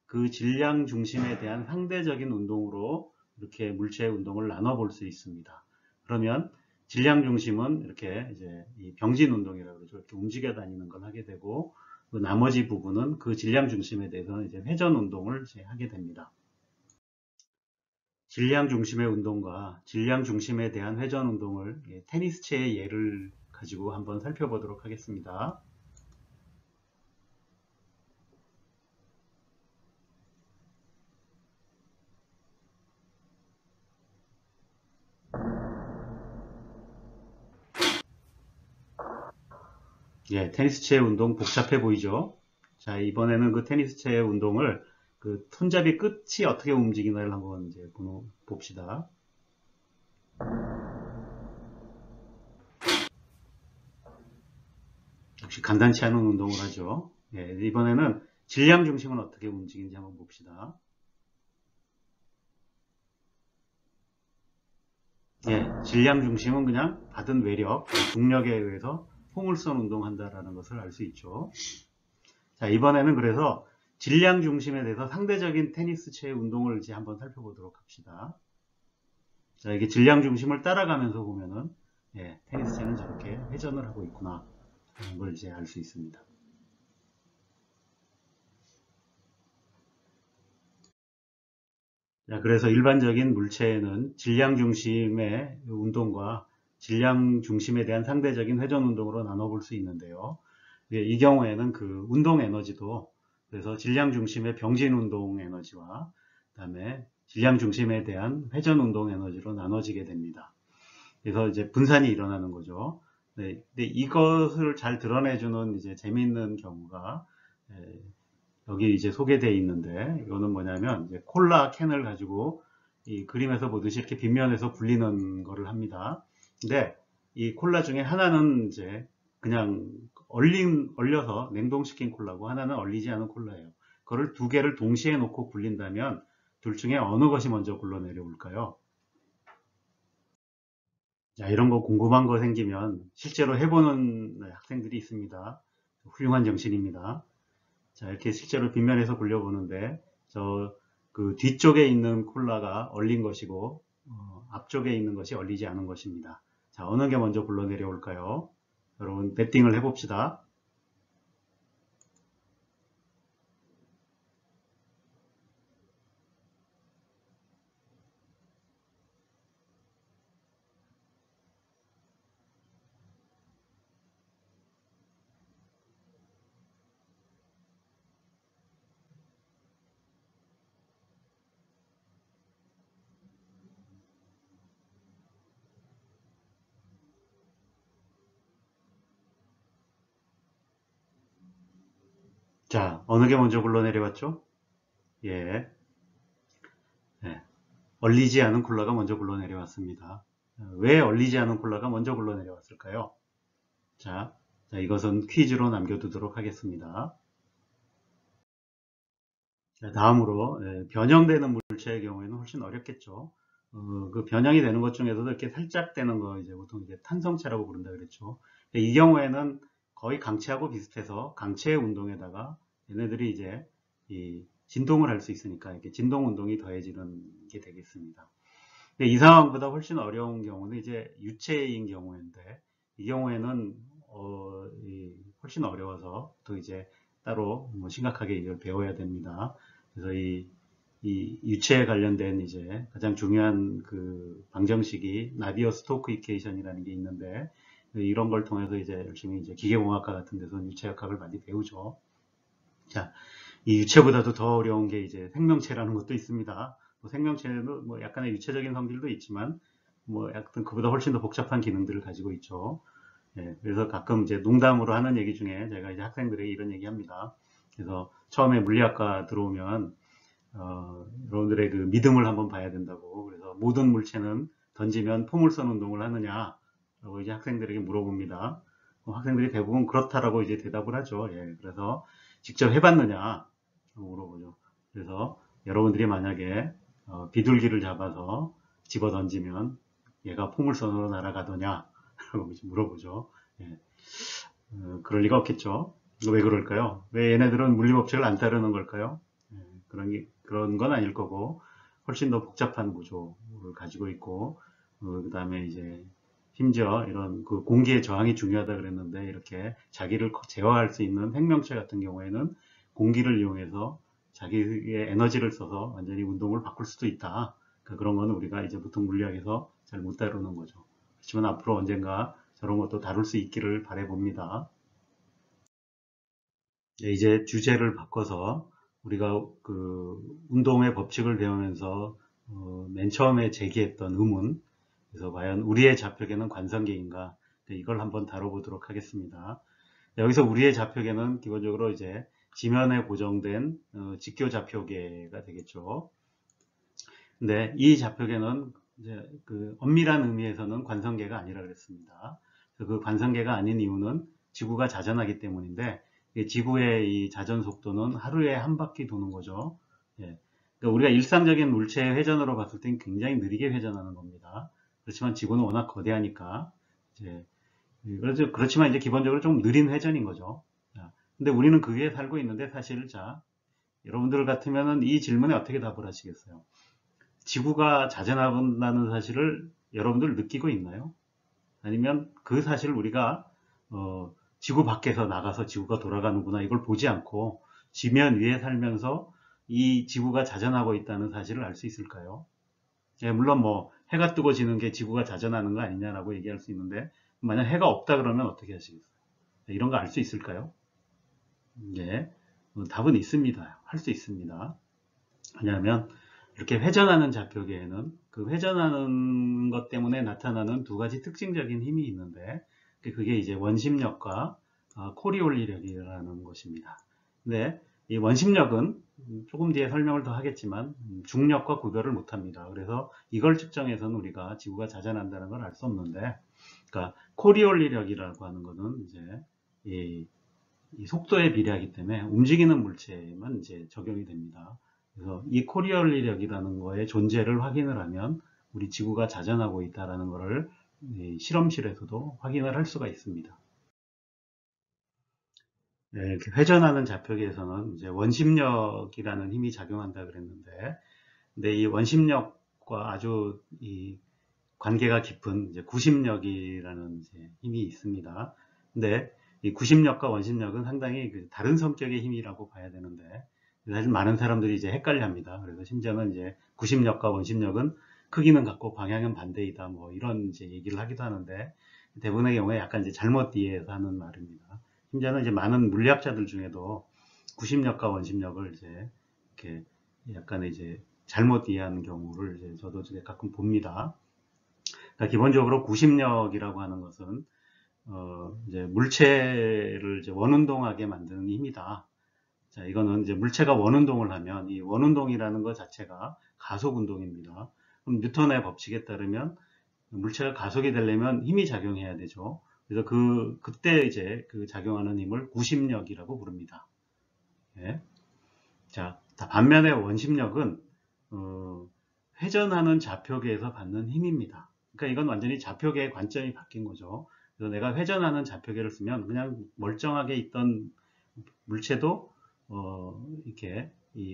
그 질량 중심에 대한 상대적인 운동으로 이렇게 물체의 운동을 나눠 볼 수 있습니다. 그러면 질량 중심은 이렇게 이제 이 병진 운동이라고 그러죠. 이렇게 움직여 다니는 걸 하게 되고 그 나머지 부분은 그 질량 중심에 대해서는 이제 회전 운동을 이제 하게 됩니다. 질량 중심의 운동과 질량 중심에 대한 회전 운동을 테니스채의 예를 가지고 한번 살펴보도록 하겠습니다. 예, 테니스채의 운동 복잡해 보이죠? 자, 이번에는 그 테니스채의 운동을 그 손잡이 끝이 어떻게 움직이나를 한번 이제 봅시다. 역시 간단치 않은 운동을 하죠. 예, 이번에는 질량 중심은 어떻게 움직이는지 한번 봅시다. 예, 질량 중심은 그냥 받은 외력, 중력에 의해서 포물선 운동한다라는 것을 알 수 있죠. 자, 이번에는 그래서 질량 중심에 대해서 상대적인 테니스채의 운동을 이제 한번 살펴보도록 합시다. 자, 이게 질량 중심을 따라가면서 보면은 예, 테니스채는 저렇게 회전을 하고 있구나 하는 걸 이제 알 수 있습니다. 자, 그래서 일반적인 물체에는 질량 중심의 운동과 질량 중심에 대한 상대적인 회전 운동으로 나눠볼 수 있는데요. 이 경우에는 그 운동 에너지도 그래서 질량 중심의 병진 운동 에너지와 그다음에 질량 중심에 대한 회전 운동 에너지로 나눠지게 됩니다. 그래서 이제 분산이 일어나는 거죠. 네, 근데 이것을 잘 드러내주는 이제 재미있는 경우가 여기 이제 소개되어 있는데 이거는 뭐냐면 이제 콜라 캔을 가지고 이 그림에서 보듯이 이렇게 빗면에서 굴리는 거를 합니다. 근데 이 콜라 중에 하나는 이제 그냥 얼려서 냉동시킨 콜라고 하나는 얼리지 않은 콜라예요. 그거를 두 개를 동시에 놓고 굴린다면 둘 중에 어느 것이 먼저 굴러 내려올까요? 자, 이런 거 궁금한 거 생기면 실제로 해보는 학생들이 있습니다. 훌륭한 정신입니다. 자, 이렇게 실제로 빗면에서 굴려보는데 그 뒤쪽에 있는 콜라가 얼린 것이고 앞쪽에 있는 것이 얼리지 않은 것입니다. 자, 어느 게 먼저 굴러 내려올까요? 여러분 배팅을 해봅시다. 자, 어느 게 먼저 굴러 내려왔죠? 예. 네. 얼리지 않은 콜라가 먼저 굴러 내려왔습니다. 왜 얼리지 않은 콜라가 먼저 굴러 내려왔을까요? 자, 이것은 퀴즈로 남겨두도록 하겠습니다. 자, 다음으로 변형되는 물체의 경우에는 훨씬 어렵겠죠. 그 변형이 되는 것 중에서도 이렇게 살짝 되는 거 이제 보통 이제 탄성체라고 부른다 그랬죠. 이 경우에는 거의 강체하고 비슷해서 강체 운동에다가 얘네들이 이제 이 진동을 할 수 있으니까 이렇게 진동 운동이 더해지는 게 되겠습니다. 근데 이 상황보다 훨씬 어려운 경우는 이제 유체인 경우인데 이 경우에는 훨씬 어려워서 또 이제 따로 뭐 심각하게 이걸 배워야 됩니다. 그래서 이 유체에 관련된 이제 가장 중요한 그 방정식이 나비어 스토크이케이션이라는 게 있는데 이런 걸 통해서 이제 열심히 이제 기계공학과 같은 데서는 유체역학을 많이 배우죠. 자, 이 유체보다도 더 어려운 게 이제 생명체라는 것도 있습니다. 뭐 생명체는 뭐 약간의 유체적인 성질도 있지만 뭐 약간 그보다 훨씬 더 복잡한 기능들을 가지고 있죠. 예, 그래서 가끔 이제 농담으로 하는 얘기 중에 제가 이제 학생들에게 이런 얘기 합니다. 그래서 처음에 물리학과 들어오면 여러분들의 그 믿음을 한번 봐야 된다고. 그래서 모든 물체는 던지면 포물선 운동을 하느냐? 라고 이제 학생들에게 물어봅니다. 학생들이 대부분 그렇다라고 이제 대답을 하죠. 예, 그래서 직접 해봤느냐? 라고 물어보죠. 그래서 여러분들이 만약에 비둘기를 잡아서 집어 던지면 얘가 포물선으로 날아가더냐? 라고 물어보죠. 예, 그럴 리가 없겠죠. 왜 그럴까요? 왜 얘네들은 물리법칙을 안 따르는 걸까요? 예, 그런 건 아닐 거고 훨씬 더 복잡한 구조를 가지고 있고 그 다음에 이제 심지어 이런 그 공기의 저항이 중요하다 그랬는데 이렇게 자기를 제어할 수 있는 생명체 같은 경우에는 공기를 이용해서 자기의 에너지를 써서 완전히 운동을 바꿀 수도 있다. 그러니까 그런 거는 우리가 이제 보통 물리학에서 잘 못 다루는 거죠. 그렇지만 앞으로 언젠가 저런 것도 다룰 수 있기를 바라봅니다. 이제 주제를 바꿔서 우리가 그 운동의 법칙을 배우면서 맨 처음에 제기했던 의문, 그래서 과연 우리의 좌표계는 관성계인가, 이걸 한번 다뤄보도록 하겠습니다. 여기서 우리의 좌표계는 기본적으로 이제 지면에 고정된 직교 좌표계가 되겠죠. 근데 이 좌표계는 이제 그 엄밀한 의미에서는 관성계가 아니라 그랬습니다. 그 관성계가 아닌 이유는 지구가 자전하기 때문인데 지구의 이 자전 속도는 하루에 한 바퀴 도는 거죠. 예. 그러니까 우리가 일상적인 물체의 회전으로 봤을 땐 굉장히 느리게 회전하는 겁니다. 그렇지만 지구는 워낙 거대하니까 이제 그렇지만 이제 기본적으로 좀 느린 회전인 거죠. 근데 우리는 그 위에 살고 있는데 사실 여러분들 같으면은 이 질문에 어떻게 답을 하시겠어요? 지구가 자전한다는 사실을 여러분들 느끼고 있나요? 아니면 그 사실을 우리가 지구 밖에서 나가서 지구가 돌아가는구나 이걸 보지 않고 지면 위에 살면서 이 지구가 자전하고 있다는 사실을 알 수 있을까요? 예, 물론 뭐 해가 뜨고 지는 게 지구가 자전하는 거 아니냐라고 얘기할 수 있는데 만약 해가 없다 그러면 어떻게 하시겠어요? 이런 거 알 수 있을까요? 예, 답은 있습니다. 할 수 있습니다. 왜냐하면 이렇게 회전하는 좌표계에는 그 회전하는 것 때문에 나타나는 두 가지 특징적인 힘이 있는데 그게 이제 원심력과 코리올리력이라는 것입니다. 근데 이 원심력은 조금 뒤에 설명을 더 하겠지만 중력과 구별을 못합니다. 그래서 이걸 측정해서는 우리가 지구가 자전한다는 걸 알 수 없는데, 그러니까 코리올리력이라고 하는 것은 이제 이 속도에 비례하기 때문에 움직이는 물체에만 이제 적용이 됩니다. 그래서 이 코리올리력이라는 거의 존재를 확인을 하면 우리 지구가 자전하고 있다는 것을 실험실에서도 확인을 할 수가 있습니다. 네, 이렇게 회전하는 좌표계에서는 이제 원심력이라는 힘이 작용한다 그랬는데, 근데 이 원심력과 아주 이 관계가 깊은 이제 구심력이라는 이제 힘이 있습니다. 근데 이 구심력과 원심력은 상당히 다른 성격의 힘이라고 봐야 되는데, 사실 많은 사람들이 이제 헷갈려 합니다. 그래서 심지어는 이제 구심력과 원심력은 크기는 같고 방향은 반대이다. 뭐 이런 이제 얘기를 하기도 하는데, 대부분의 경우에 약간 이제 잘못 이해해서 하는 말입니다. 심지어는 이제 많은 물리학자들 중에도 구심력과 원심력을 이제 이렇게 약간 이제 잘못 이해하는 경우를 이제 저도 이제 가끔 봅니다. 그러니까 기본적으로 구심력이라고 하는 것은 이제 물체를 이제 원운동하게 만드는 힘이다. 자, 이거는 이제 물체가 원운동을 하면 이 원운동이라는 것 자체가 가속운동입니다. 그럼 뉴턴의 법칙에 따르면 물체가 가속이 되려면 힘이 작용해야 되죠. 그래서 그때 이제 그 작용하는 힘을 구심력이라고 부릅니다. 예. 자, 반면에 원심력은 회전하는 좌표계에서 받는 힘입니다. 그러니까 이건 완전히 좌표계의 관점이 바뀐 거죠. 그래서 내가 회전하는 좌표계를 쓰면 그냥 멀쩡하게 있던 물체도 이렇게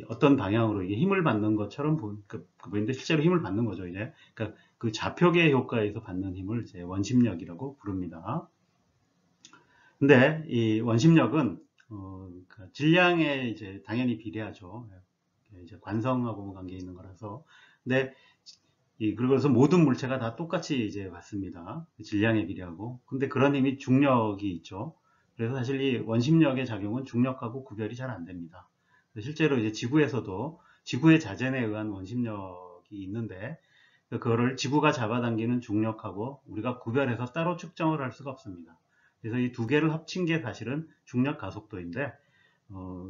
어떤 방향으로 이게 힘을 받는 것처럼 보이는데 실제로 힘을 받는 거죠. 이제 그러니까 그 좌표계 효과에서 받는 힘을 이제 원심력이라고 부릅니다. 근데 이 원심력은 그러니까 질량에 이제 당연히 비례하죠. 이제 관성하고 관계 있는 거라서. 근데 그래서 모든 물체가 다 똑같이 이제 받습니다. 질량에 비례하고. 근데 그런 힘이 중력이 있죠. 그래서 사실 이 원심력의 작용은 중력하고 구별이 잘 안 됩니다. 실제로 이제 지구에서도 지구의 자전에 의한 원심력이 있는데 그거를 지구가 잡아당기는 중력하고 우리가 구별해서 따로 측정을 할 수가 없습니다. 그래서 이 두 개를 합친 게 사실은 중력 가속도인데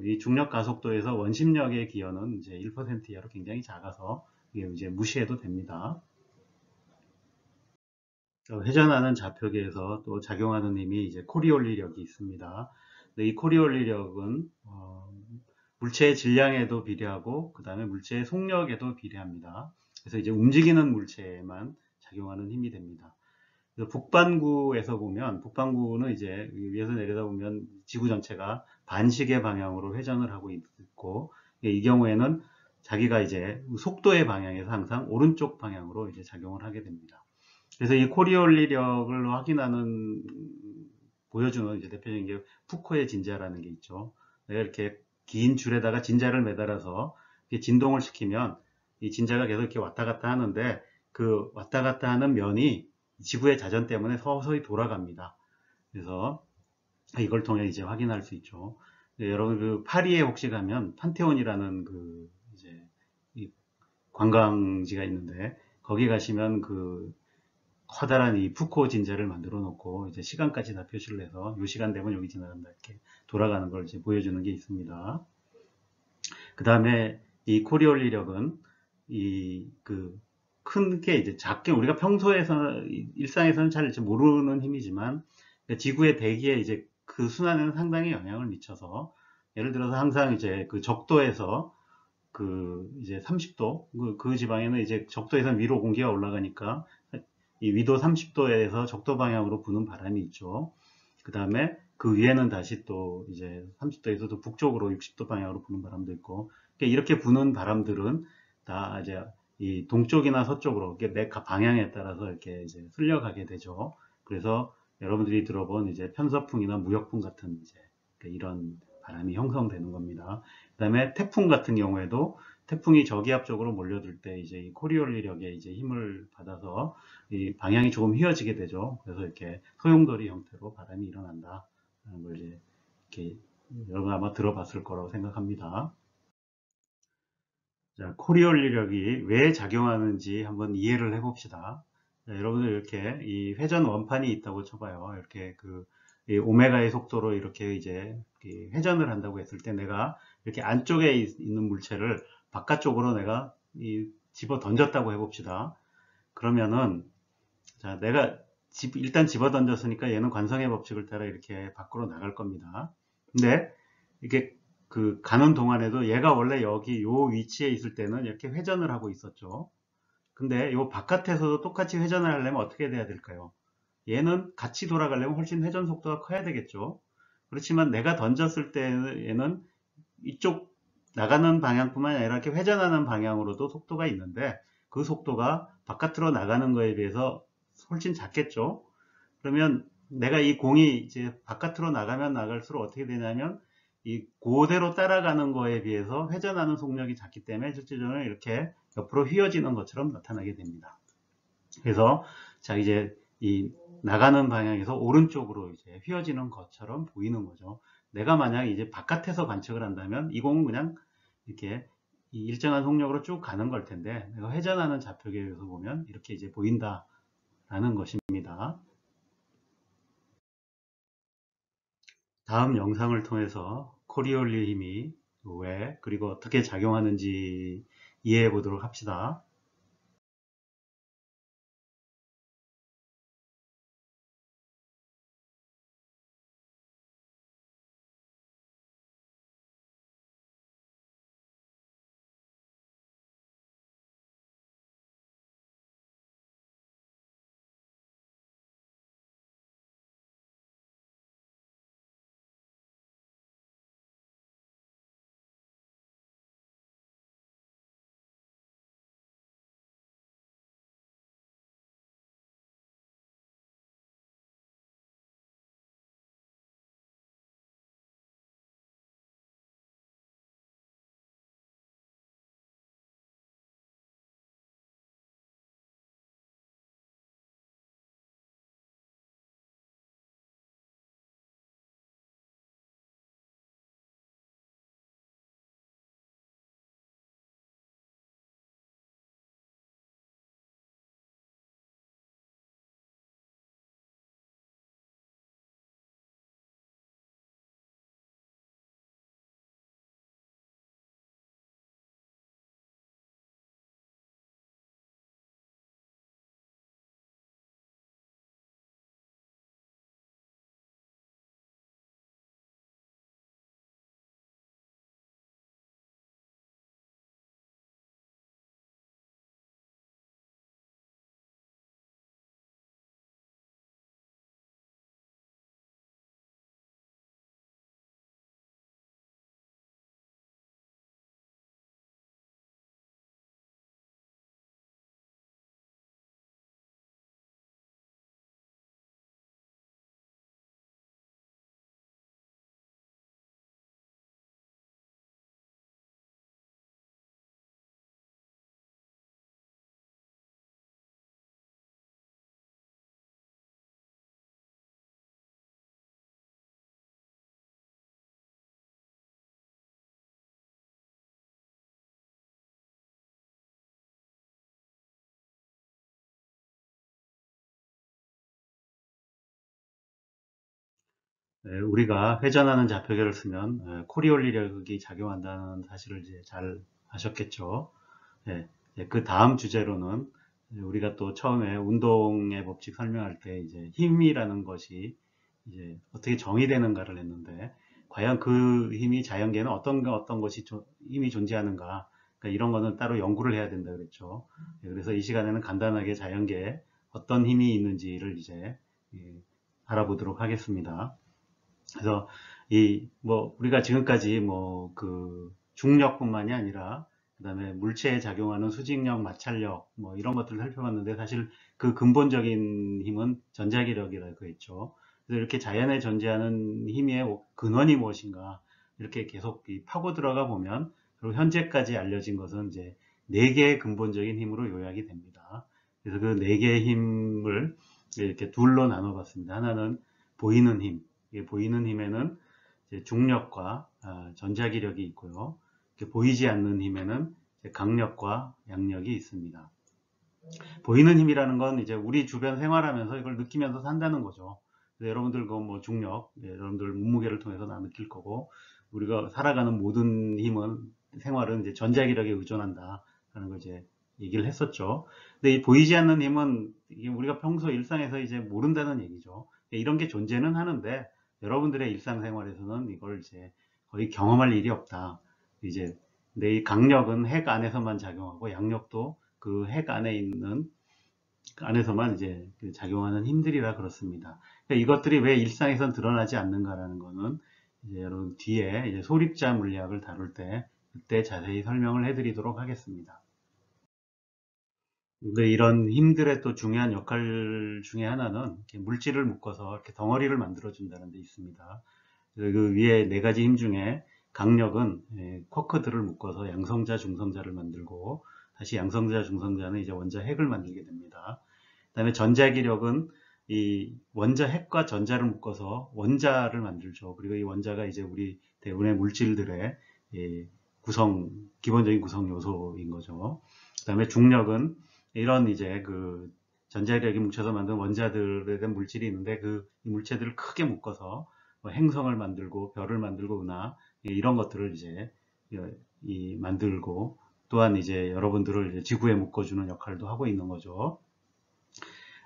이 중력 가속도에서 원심력의 기여는 이제 1% 이하로 굉장히 작아서 이게 이제 무시해도 됩니다. 회전하는 좌표계에서 또 작용하는 힘이 이제 코리올리력이 있습니다. 이 코리올리력은 물체의 질량에도 비례하고 그 다음에 물체의 속력에도 비례합니다. 그래서 이제 움직이는 물체에만 작용하는 힘이 됩니다. 북반구에서 보면 북반구는 이제 위에서 내려다보면 지구 전체가 반시계 방향으로 회전을 하고 있고 이 경우에는 자기가 이제 속도의 방향에서 항상 오른쪽 방향으로 이제 작용을 하게 됩니다. 그래서 이 코리올리력을 확인하는 보여주는 이제 대표적인 게 푸코의 진자라는 게 있죠. 내가 이렇게 긴 줄에다가 진자를 매달아서 진동을 시키면 이 진자가 계속 이렇게 왔다 갔다 하는데 그 왔다 갔다 하는 면이 지구의 자전 때문에 서서히 돌아갑니다. 그래서 이걸 통해 이제 확인할 수 있죠. 네, 여러분 그 파리에 혹시 가면 판테온이라는 그 이제 관광지가 있는데 거기 가시면 그 커다란 이 푸코 진자를 만들어 놓고 이제 시간까지 다 표시를 해서 이 시간 되면 여기 지나간다 이렇게 돌아가는 걸 이제 보여주는 게 있습니다. 그 다음에 이 코리올리력은 큰 게 이제 작게 우리가 평소에서 일상에서는 잘 모르는 힘이지만 지구의 대기에 이제 그 순환에는 상당히 영향을 미쳐서 예를 들어서 항상 이제 그 적도에서 그 이제 30도 그 지방에는 이제 적도에서 위로 공기가 올라가니까 이 위도 30도에서 적도 방향으로 부는 바람이 있죠. 그 다음에 그 위에는 다시 또 이제 30도에서도 북쪽으로 60도 방향으로 부는 바람도 있고 이렇게 부는 바람들은 다 이제 이 동쪽이나 서쪽으로 내 방향에 따라서 이렇게 이제 흘려가게 되죠. 그래서 여러분들이 들어본 이제 편서풍이나 무역풍 같은 이제 이런 바람이 형성되는 겁니다. 그 다음에 태풍 같은 경우에도 태풍이 저기압 쪽으로 몰려들 때 이제 이 코리올리력에 이제 힘을 받아서 이 방향이 조금 휘어지게 되죠. 그래서 이렇게 소용돌이 형태로 바람이 일어난다. 라는 걸 이제 이렇게 여러분 아마 들어봤을 거라고 생각합니다. 자, 코리올리력이 왜 작용하는지 한번 이해를 해봅시다. 자, 여러분들 이렇게 이 회전 원판이 있다고 쳐봐요. 이렇게 이 오메가의 속도로 이렇게 이제 회전을 한다고 했을 때 내가 이렇게 안쪽에 있는 물체를 바깥쪽으로 내가 집어 던졌다고 해봅시다. 그러면은 자, 내가 일단 집어 던졌으니까 얘는 관성의 법칙을 따라 이렇게 밖으로 나갈 겁니다. 근데 이게 가는 동안에도 얘가 원래 여기 요 위치에 있을 때는 이렇게 회전을 하고 있었죠. 근데 요 바깥에서도 똑같이 회전을 하려면 어떻게 돼야 될까요? 얘는 같이 돌아가려면 훨씬 회전 속도가 커야 되겠죠. 그렇지만 내가 던졌을 때에는 이쪽 나가는 방향뿐만 아니라 이렇게 회전하는 방향으로도 속도가 있는데 그 속도가 바깥으로 나가는 거에 비해서 훨씬 작겠죠. 그러면 내가 이 공이 이제 바깥으로 나가면 나갈수록 어떻게 되냐면 이 그대로 따라가는 거에 비해서 회전하는 속력이 작기 때문에 실제적으로 이렇게 옆으로 휘어지는 것처럼 나타나게 됩니다. 그래서 자 이제 이 나가는 방향에서 오른쪽으로 이제 휘어지는 것처럼 보이는 거죠. 내가 만약 이제 바깥에서 관측을 한다면 이 공은 그냥 이렇게 이 일정한 속력으로 쭉 가는 걸 텐데 내가 회전하는 좌표계에서 보면 이렇게 이제 보인다라는 것입니다. 다음 영상을 통해서 코리올리 힘이 왜 그리고 어떻게 작용하는지 이해해 보도록 합시다. 우리가 회전하는 좌표계를 쓰면 코리올리력이 작용한다는 사실을 이제 잘 아셨겠죠. 그 다음 주제로는 우리가 또 처음에 운동의 법칙 설명할 때 이제 힘이라는 것이 이제 어떻게 정의되는가를 했는데, 과연 그 힘이 자연계에는 어떤 것이 힘이 존재하는가, 그러니까 이런 거는 따로 연구를 해야 된다 그랬죠. 그래서 이 시간에는 간단하게 자연계에 어떤 힘이 있는지를 이제 알아보도록 하겠습니다. 그래서 우리가 지금까지 그 중력뿐만이 아니라 그다음에 물체에 작용하는 수직력, 마찰력 이런 것들을 살펴봤는데, 사실 그 근본적인 힘은 전자기력이라고 했죠. 그래서 이렇게 자연에 존재하는 힘의 근원이 무엇인가 이렇게 계속 파고 들어가 보면, 그리고 현재까지 알려진 것은 이제 4개의 근본적인 힘으로 요약이 됩니다. 그래서 그 4개의 힘을 이렇게 둘로 나눠봤습니다. 하나는 보이는 힘. 보이는 힘에는 이제 중력과 전자기력이 있고요. 보이지 않는 힘에는 강력과 양력이 있습니다. 보이는 힘이라는 건 이제 우리 주변 생활하면서 이걸 느끼면서 산다는 거죠. 여러분들 중력, 여러분들 몸무게를 통해서 다 느낄 거고, 우리가 살아가는 모든 힘은, 생활은 이제 전자기력에 의존한다라는 걸 이제 얘기를 했었죠. 근데 이 보이지 않는 힘은 이게 우리가 평소 일상에서 이제 모른다는 얘기죠. 이런 게 존재는 하는데 여러분들의 일상생활에서는 이걸 이제 거의 경험할 일이 없다. 이제 근데 이 강력은 핵 안에서만 작용하고, 양력도 그 핵 안에 있는 안에서만 이제 작용하는 힘들이라 그렇습니다. 그러니까 이것들이 왜 일상에선 드러나지 않는가라는 거는 이제 여러분 뒤에 이제 소립자 물리학을 다룰 때 그때 자세히 설명을 해드리도록 하겠습니다. 근데 이런 힘들의 또 중요한 역할 중에 하나는 이렇게 물질을 묶어서 이렇게 덩어리를 만들어 준다는 데 있습니다. 그 위에 4가지 힘 중에 강력은 쿼크들을 묶어서 양성자, 중성자를 만들고, 다시 양성자, 중성자는 이제 원자 핵을 만들게 됩니다. 그 다음에 전자기력은 이 원자 핵과 전자를 묶어서 원자를 만들죠. 그리고 이 원자가 이제 우리 대부분의 물질들의 기본적인 구성 요소인 거죠. 그 다음에 중력은 이런 이제 그 전자기력이 뭉쳐서 만든 원자들에 대한 물질이 있는데, 그 물체들을 크게 묶어서 행성을 만들고 별을 만들고 은하 이런 것들을 이제 만들고, 또한 이제 여러분들을 이제 지구에 묶어주는 역할도 하고 있는 거죠.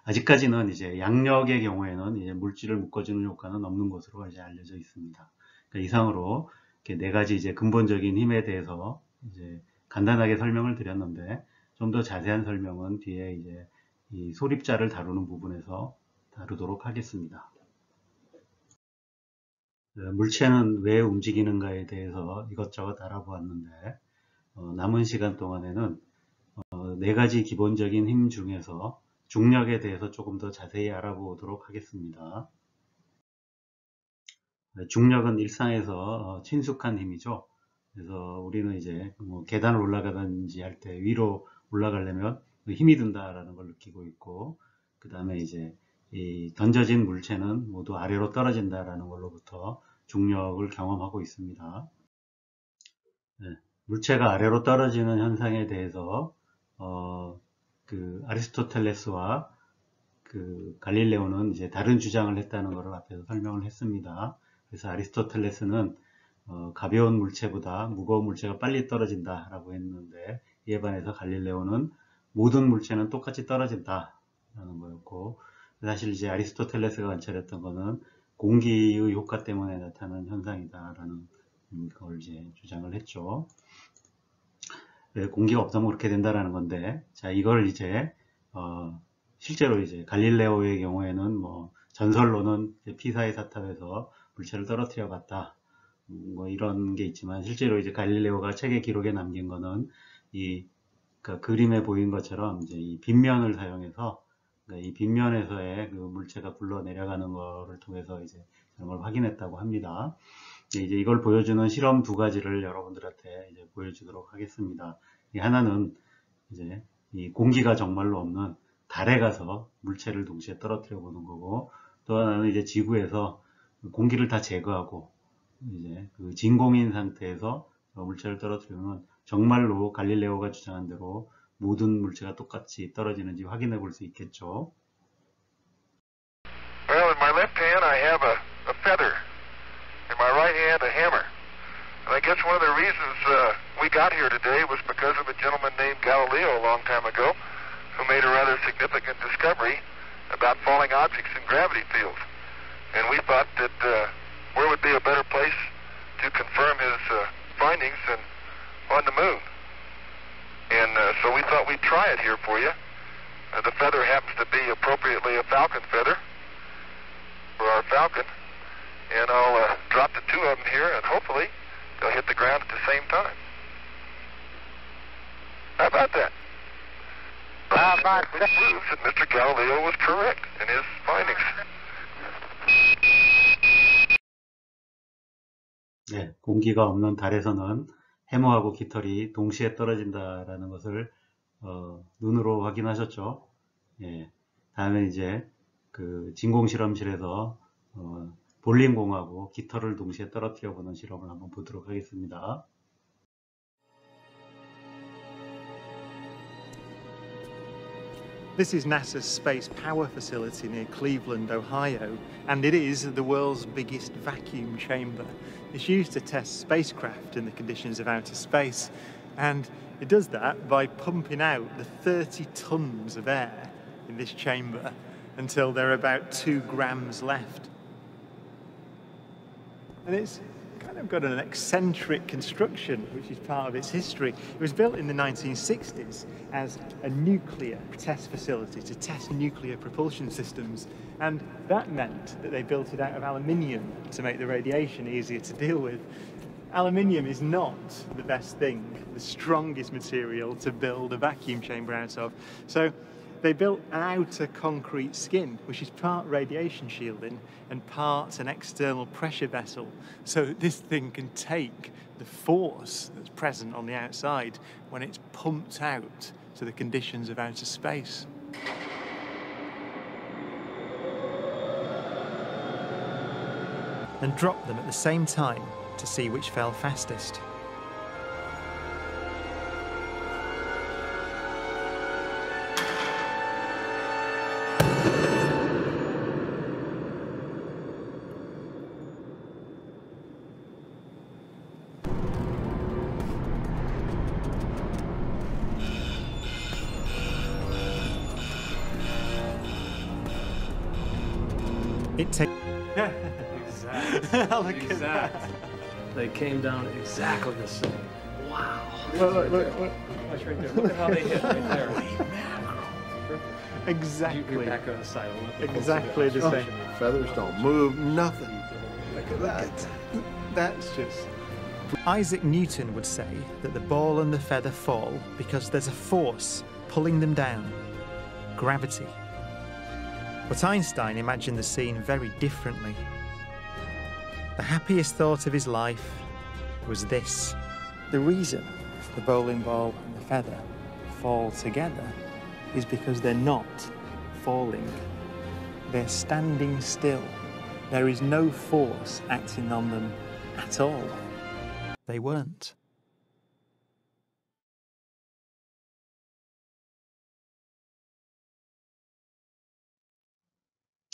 아직까지는 이제 양력의 경우에는 이제 물질을 묶어주는 효과는 없는 것으로 이제 알려져 있습니다. 그러니까 이상으로 이렇게 4가지 이제 근본적인 힘에 대해서 이제 간단하게 설명을 드렸는데, 좀 더 자세한 설명은 뒤에 이제 이 소립자를 다루는 부분에서 다루도록 하겠습니다. 물체는 왜 움직이는가에 대해서 이것저것 알아보았는데, 남은 시간 동안에는 4가지 기본적인 힘 중에서 중력에 대해서 조금 더 자세히 알아보도록 하겠습니다. 중력은 일상에서 친숙한 힘이죠. 그래서 우리는 이제 계단을 올라가든지 할 때 위로 올라가려면 힘이 든다라는 걸 느끼고 있고, 그 다음에 이제 이 던져진 물체는 모두 아래로 떨어진다라는 걸로부터 중력을 경험하고 있습니다. 물체가 아래로 떨어지는 현상에 대해서 그 아리스토텔레스와 그 갈릴레오는 이제 다른 주장을 했다는 것을 앞에서 설명을 했습니다. 그래서 아리스토텔레스는 가벼운 물체보다 무거운 물체가 빨리 떨어진다라고 했는데, 이에 반해서 갈릴레오는 모든 물체는 똑같이 떨어진다라는 거였고, 사실 이제 아리스토텔레스가 관찰했던 것은 공기의 효과 때문에 나타나는 현상이다라는 걸 이제 주장을 했죠. 공기가 없으면 그렇게 된다라는 건데, 자, 이걸 이제 실제로 이제 갈릴레오의 경우에는 전설로는 피사의 사탑에서 물체를 떨어뜨려 갔다, 이런 게 있지만, 실제로 이제 갈릴레오가 책에 기록에 남긴 거는 그러니까 그림에 보인 것처럼 이제 이 빗면을 사용해서, 그러니까 이 빗면에서의 그 물체가 굴러 내려가는 거를 통해서 이제 그런 걸 확인했다고 합니다. 이제 이걸 보여주는 실험 2가지를 여러분들한테 이제 보여주도록 하겠습니다. 하나는 이제 이 공기가 정말로 없는 달에 가서 물체를 동시에 떨어뜨려 보는 거고, 또 하나는 이제 지구에서 공기를 다 제거하고 이제 그 진공인 상태에서 물체를 떨어뜨리면 정말로 갈릴레오가 주장한 대로 모든 물체가 똑같이 떨어지는지 확인해 볼 수 있겠죠. Well, in my left hand I have a feather. In my right hand, a hammer. And I guess one of the reasons we got here today was because of a gentleman named Galileo a long time ago who made a rather significant discovery about falling objects in gravity fields. And we thought that where would be a better place to confirm his findings than on the moon. And so we thought we'd try it here for you. The feather happens to be appropriately a falcon feather for our falcon. And I'll drop the two of them here, and hopefully they'll hit the ground at the same time. How about that? Which proves that Mr. Galileo was correct in his findings. 네, 공기가 없는 달에서는 해머하고 깃털이 동시에 떨어진다라는 것을 눈으로 확인하셨죠. 예, 다음에 이제 그 진공 실험실에서 볼링공하고 깃털을 동시에 떨어뜨려 보는 실험을 한번 보도록 하겠습니다. This is NASA's Space Power Facility near Cleveland, Ohio, and it is the world's biggest vacuum chamber. It's used to test spacecraft in the conditions of outer space, and it does that by pumping out the 30 tons of air in this chamber until there are about 2 grams left. And it's kind of got an eccentric construction, which is part of its history. It was built in the 1960s as a nuclear test facility to test nuclear propulsion systems, and that meant that they built it out of aluminium to make the radiation easier to deal with. Aluminium is not the best thing, the strongest material to build a vacuum chamber out of. So they built an outer concrete skin, which is part radiation shielding and part an external pressure vessel, so that this thing can take the force that's present on the outside when it's pumped out to the conditions of outer space. And drop them at the same time to see which fell fastest. It takes. Exactly. Exactly. They came down exactly the same. Wow. Look. That's right there. Look at how they hit right there. Exactly. You're back on the side. Exactly the same. Feathers don't move, nothing. Look at that. That's just. Isaac Newton would say that the ball and the feather fall because there's a force pulling them down. Gravity. But Einstein imagined the scene very differently. The happiest thought of his life was this. The reason the bowling ball and the feather fall together is because they're not falling. They're standing still. There is no force acting on them at all. They weren't.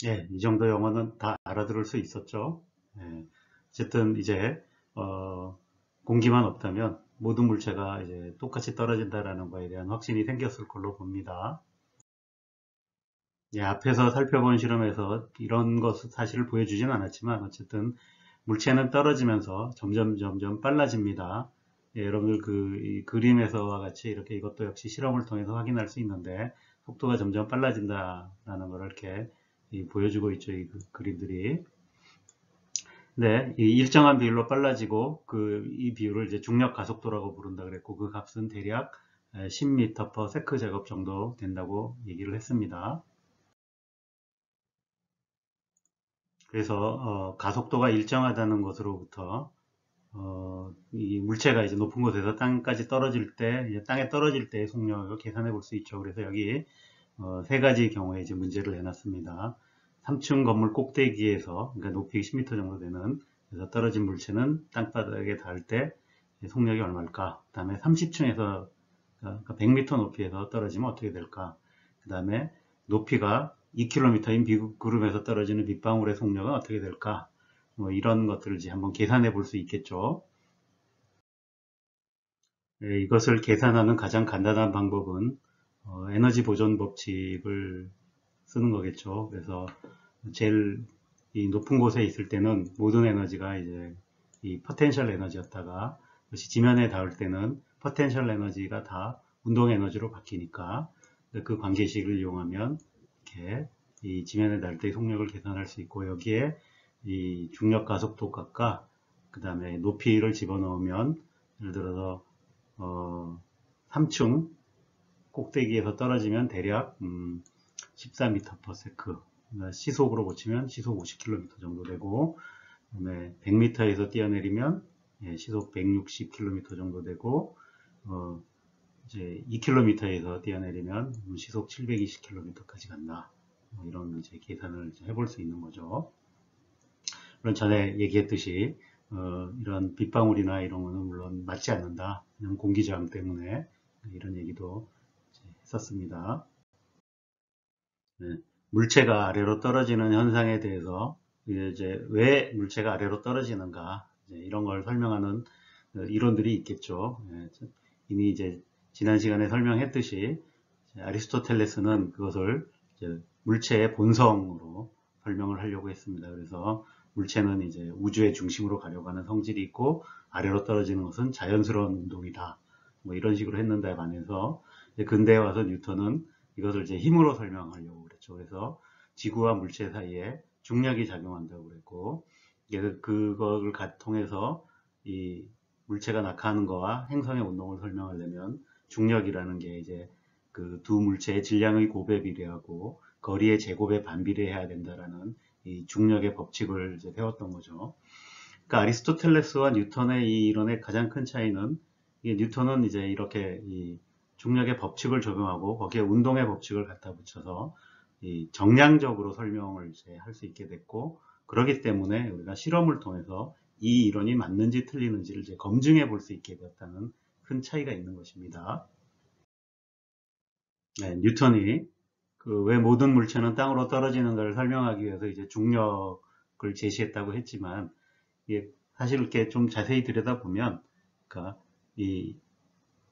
예, 이 정도 영어는 다 알아들을 수 있었죠. 예, 어쨌든 이제 공기만 없다면 모든 물체가 이제 똑같이 떨어진다라는 거에 대한 확신이 생겼을 걸로 봅니다. 예, 앞에서 살펴본 실험에서 이런 것 사실을 보여주진 않았지만 어쨌든 물체는 떨어지면서 점점 빨라집니다. 예, 여러분들 이 그림에서와 같이 이렇게 이것도 역시 실험을 통해서 확인할 수 있는데 속도가 점점 빨라진다라는 걸 이렇게 보여주고 있죠. 이 그림들이. 네, 이 일정한 비율로 빨라지고 이 비율을 이제 중력 가속도라고 부른다 그랬고 그 값은 대략 10m/s 제곱 정도 된다고 얘기를 했습니다. 그래서 가속도가 일정하다는 것으로부터 이 물체가 이제 높은 곳에서 땅까지 떨어질 때, 이제 땅에 떨어질 때의 속력을 계산해 볼 수 있죠. 그래서 여기 3가지 경우에 이제 문제를 내놨습니다. 3층 건물 꼭대기에서, 그러니까 높이 10m 정도 되는, 그래서 떨어진 물체는 땅바닥에 닿을 때 속력이 얼마일까? 그 다음에 30층에서, 그러니까 100m 높이에서 떨어지면 어떻게 될까? 그 다음에 높이가 2km인 비구름에서 떨어지는 빗방울의 속력은 어떻게 될까? 뭐 이런 것들을 이제 한번 계산해 볼 수 있겠죠. 네, 이것을 계산하는 가장 간단한 방법은 에너지 보존 법칙을 쓰는 거겠죠. 그래서 제일 이 높은 곳에 있을 때는 모든 에너지가 이제 이 포텐셜 에너지였다가 그것이 지면에 닿을 때는 포텐셜 에너지가 다 운동 에너지로 바뀌니까 그 관계식을 이용하면 이렇게 이 지면에 닿을 때의 속력을 계산할 수 있고, 여기에 이 중력 가속도 값과 그 다음에 높이를 집어넣으면 예를 들어서 3층 꼭대기에서 떨어지면 대략 14m/s, 시속으로 고치면 시속 50km 정도 되고, 그다음에 100m에서 뛰어내리면 시속 160km 정도 되고, 이제 2km에서 뛰어내리면 시속 720km까지 간다. 뭐 이런 이제 계산을 해볼 수 있는 거죠. 물론 전에 얘기했듯이 이런 빗방울이나 이런 거는 물론 맞지 않는다. 그냥 공기저항 때문에 이런 얘기도 했었습니다. 네, 물체가 아래로 떨어지는 현상에 대해서 이제 왜 물체가 아래로 떨어지는가 이런 걸 설명하는 이론들이 있겠죠. 이미 이제 지난 시간에 설명했듯이 아리스토텔레스는 그것을 이제 물체의 본성으로 설명을 하려고 했습니다. 그래서 물체는 이제 우주의 중심으로 가려고 하는 성질이 있고 아래로 떨어지는 것은 자연스러운 운동이다. 뭐 이런 식으로 했는데 반해서 근대에 와서 뉴턴은 이것을 이제 힘으로 설명하려고 그랬죠. 그래서 지구와 물체 사이에 중력이 작용한다고 그랬고, 그걸 통해서 이 물체가 낙하하는 거와 행성의 운동을 설명하려면 중력이라는 게 이제 그 두 물체의 질량의 곱에 비례하고 거리의 제곱에 반비례해야 된다라는 이 중력의 법칙을 이제 배웠던 거죠. 그러니까 아리스토텔레스와 뉴턴의 이 이론의 가장 큰 차이는, 뉴턴은 이제 이렇게 이 중력의 법칙을 적용하고 거기에 운동의 법칙을 갖다 붙여서 이 정량적으로 설명을 이제 할 수 있게 됐고, 그렇기 때문에 우리가 실험을 통해서 이 이론이 맞는지 틀리는지를 이제 검증해 볼 수 있게 되었다는 큰 차이가 있는 것입니다. 네, 뉴턴이 왜 모든 물체는 땅으로 떨어지는가를 설명하기 위해서 이제 중력을 제시했다고 했지만, 사실 이렇게 좀 자세히 들여다보면, 그러니까 이